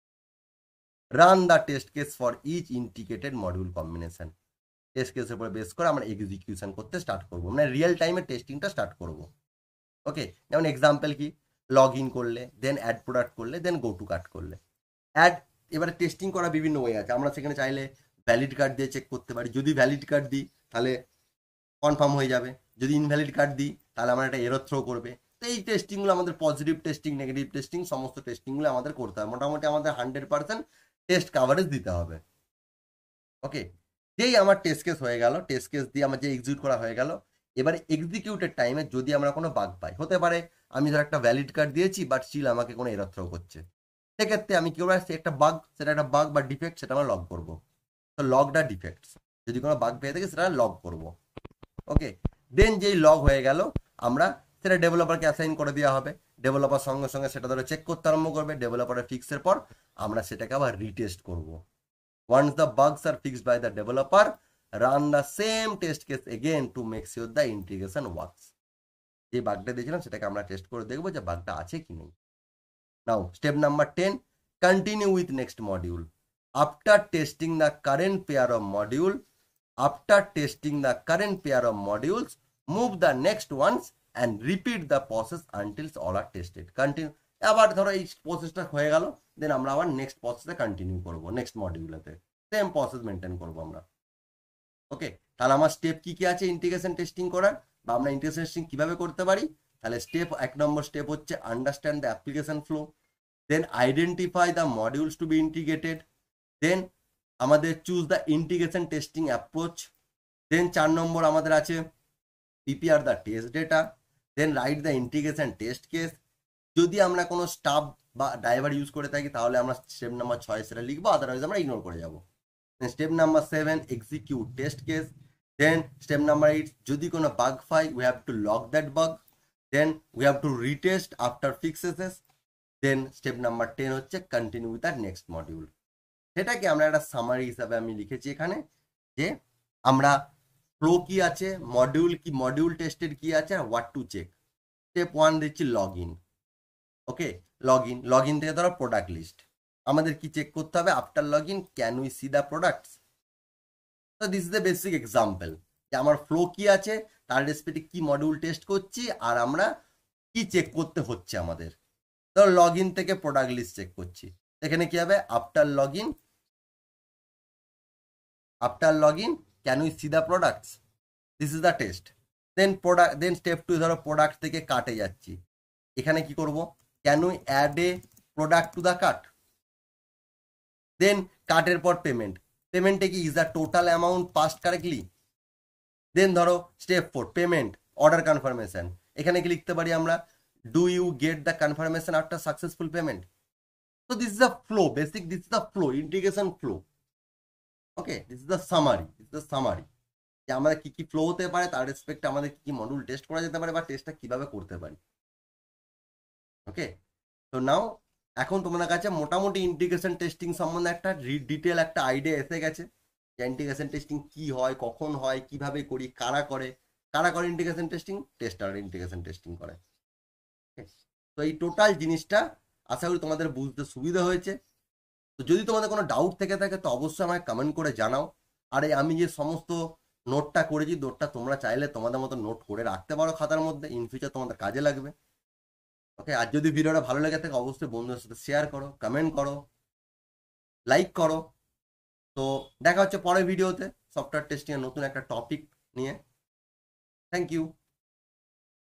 Run the test case for each integrated module combination. Test কেসের উপর বেস করে আমরা এক্সিকিউশন করতে স্টার্ট করবো, মানে রিয়েল টাইমে টেস্টিংটা স্টার্ট করব। ওকে, যেমন এক্সাম্পল কি? লগ ইন করলে, দেন অ্যাড প্রোডাক্ট করলে, দেন গো টু কার্ট করলে। অ্যাড, এবারে টেস্টিং করা বিভিন্ন ওয়ে আছে। আমরা সেখানে চাইলে ভ্যালিড কার্ড দিয়ে চেক করতে পারি। যদি ভ্যালিড কার্ড দিই তাহলে কনফার্ম হয়ে যাবে, যদি ইনভ্যালিড কার্ড দিই তাহলে আমার একটা এরর থ্রো করবে। তো এই টেস্টিংগুলো আমাদের পজিটিভ টেস্টিং, নেগেটিভ টেস্টিং, সমস্ত টেস্টিংগুলো আমাদের করতে হবে। মোটামুটি আমাদের 100% টেস্ট কাভারেজ দিতে হবে। ওকে, যেই আমার টেস্ট কেস হয়ে গেল, টেস্ট কেস দিয়ে আমার যে এক্সিকিউট করা হয়ে গেল, এবারে এক্সিকিউটের টাইমে যদি আমরা কোনো বাগ পাই, হতে পারে আমি ধর একটা ভ্যালিড কার্ড দিয়েছি বাট স্টিল আমাকে কোনো এরর থ্রো করছে, সেক্ষেত্রে আমি কি করবো? একটা বাগ বা ডিফেক্ট সেটা আমরা লগ করবো। তো লগটা ডিফেক্টস, যদি কোনো বাগ পেয়ে থাকে সেটা লগ করবো। ওকে, দেন যেই লগ হয়ে গেল আমরা সেটা ডেভেলপারকে অ্যাসাইন করে দেওয়া হবে। ডেভেলপার সঙ্গে সঙ্গে সেটা ধরে চেক করতে আরম্ভ করবে। ডেভেলপারের ফিক্সের পর আমরা সেটাকে আবার রিটেস্ট করব। Once the bugs are fixed by the developer, run the same test case again to make sure the integration works. যে বাগটা দিয়েছিলাম সেটাকে আমরা টেস্ট করে দেখবো যে বাগটা আছে কি নেই। নাও step number 10, continue with next module. After testing the current pair of modules, move the next ones and repeat the process until all are tested. Continue, আবার ধরো এই প্রসেসটা হয়ে গেল, দেন আমরা আবার নেক্সট প্রসেসে কন্টিনিউ করবো। নেক্সট মডিউলেতে সেম প্রসেস মেনটেন করবো আমরা। ওকে, তাহলে আমার স্টেপ কি কি আছে ইন্টিগ্রেশন টেস্টিং করার, বা আমরা ইন্টিগ্রেশন টেস্টিং কিভাবে করতে পারি? তাহলে স্টেপ 1 নম্বর স্টেপ হচ্ছে understand the application flow, then identify the modules to be integrated, then আমাদের choose the integration testing approach, then 4 number আমাদের আছে prepare the test data, then write the integration test case. যদি আমরা কোনো staff বা driver use করে থাকি তাহলে আমরা স্টেপ নাম্বার 6 সেটা লিখবো, আদারওয়াইজ আমরা ইগনোর করে যাবো। Step number 7, execute test case. Then step number 8, যদি কোনো বাগ পাই we have to log that bug, then we have to retest after fixes. Then step number 10 হচ্ছে continue with the next module. সেটাকে আমরা একটা summary হিসাবে আমি লিখেছি এখানে, যে আমরা ফ্লো কি আছে, মডিউল টেস্টের কি আছে, আর হোয়াট টু চেক। স্টেপ 1 দিচ্ছি log in. Okay, log in থেকে ধরো প্রোডাক্ট লিস্ট, আমাদের কি চেক করতে হবে, after log in can we see the products. তো this is the basic example যে আমার ফ্লো কি আছে, তার রেসপেক্টে কি মডিউল টেস্ট করছি, আর আমরা কি চেক করতে হচ্ছে আমাদের। ধরো লগ ইন থেকে প্রোডাক্ট লিস্ট চেক করছি, এখানে কি হবে, after log in can we see the products, this is the test. Then step 2, ধরো প্রোডাক্ট থেকে কাটে যাচ্ছি, এখানে কি করব, can we add a product to the cart. Then কার্টের পর পেমেন্টে কি is the total amount passed correctly. Then ধরো স্টেপ 4 পেমেন্ট অর্ডার কনফার্মেশন, এখানে কি লিখতে পারি আমরা, do you get the confirmation after successful payment. So this is the flow, this is the flow, integration flow. Okay, this is the summary. যে আমাদের কি কি ফ্লো হতে পারে, তার রেসপেক্টে আমাদের কি কি মডিউল টেস্ট করা যেতে পারে, বা টেস্টটা কিভাবে করতে পারি। ওকে, তো নাও এখন তোমাদের কাছে মোটামুটি ইন্টিগ্রেশন টেস্টিং সম্বন্ধে একটা ডিটেল একটা আইডিয়া এসে গেছে, যে ইন্টিগ্রেশন টেস্টিং কি হয়, কখন হয়, কিভাবে করি, কারা করে integration testing, tester integration testing করে। তো এই টোটাল জিনিসটা আশা করি তোমাদের বুঝতে সুবিধা হয়েছে। তো যদি তোমাদের কোনো ডাউট থেকে থাকে তো অবশ্যই আমাকে কমেন্ট করে জানাও। আর আমি যে সমস্ত নোটটা করেছি, নোটটা তোমরা চাইলে তোমাদের মতো নোট করে রাখতে পারো খাতার মধ্যে, ইন ফিউচার তোমাদের কাজে লাগবে। ওকে, আর যদি ভিডিওটা ভালো লেগে থাকে অবশ্যই বন্ধুদের সাথে শেয়ার করো, কমেন্ট করো, লাইক করো। তো দেখা হচ্ছে পরের ভিডিওতে সফটওয়্যার টেস্টিং এর নতুন একটা টপিক নিয়ে। Thank you.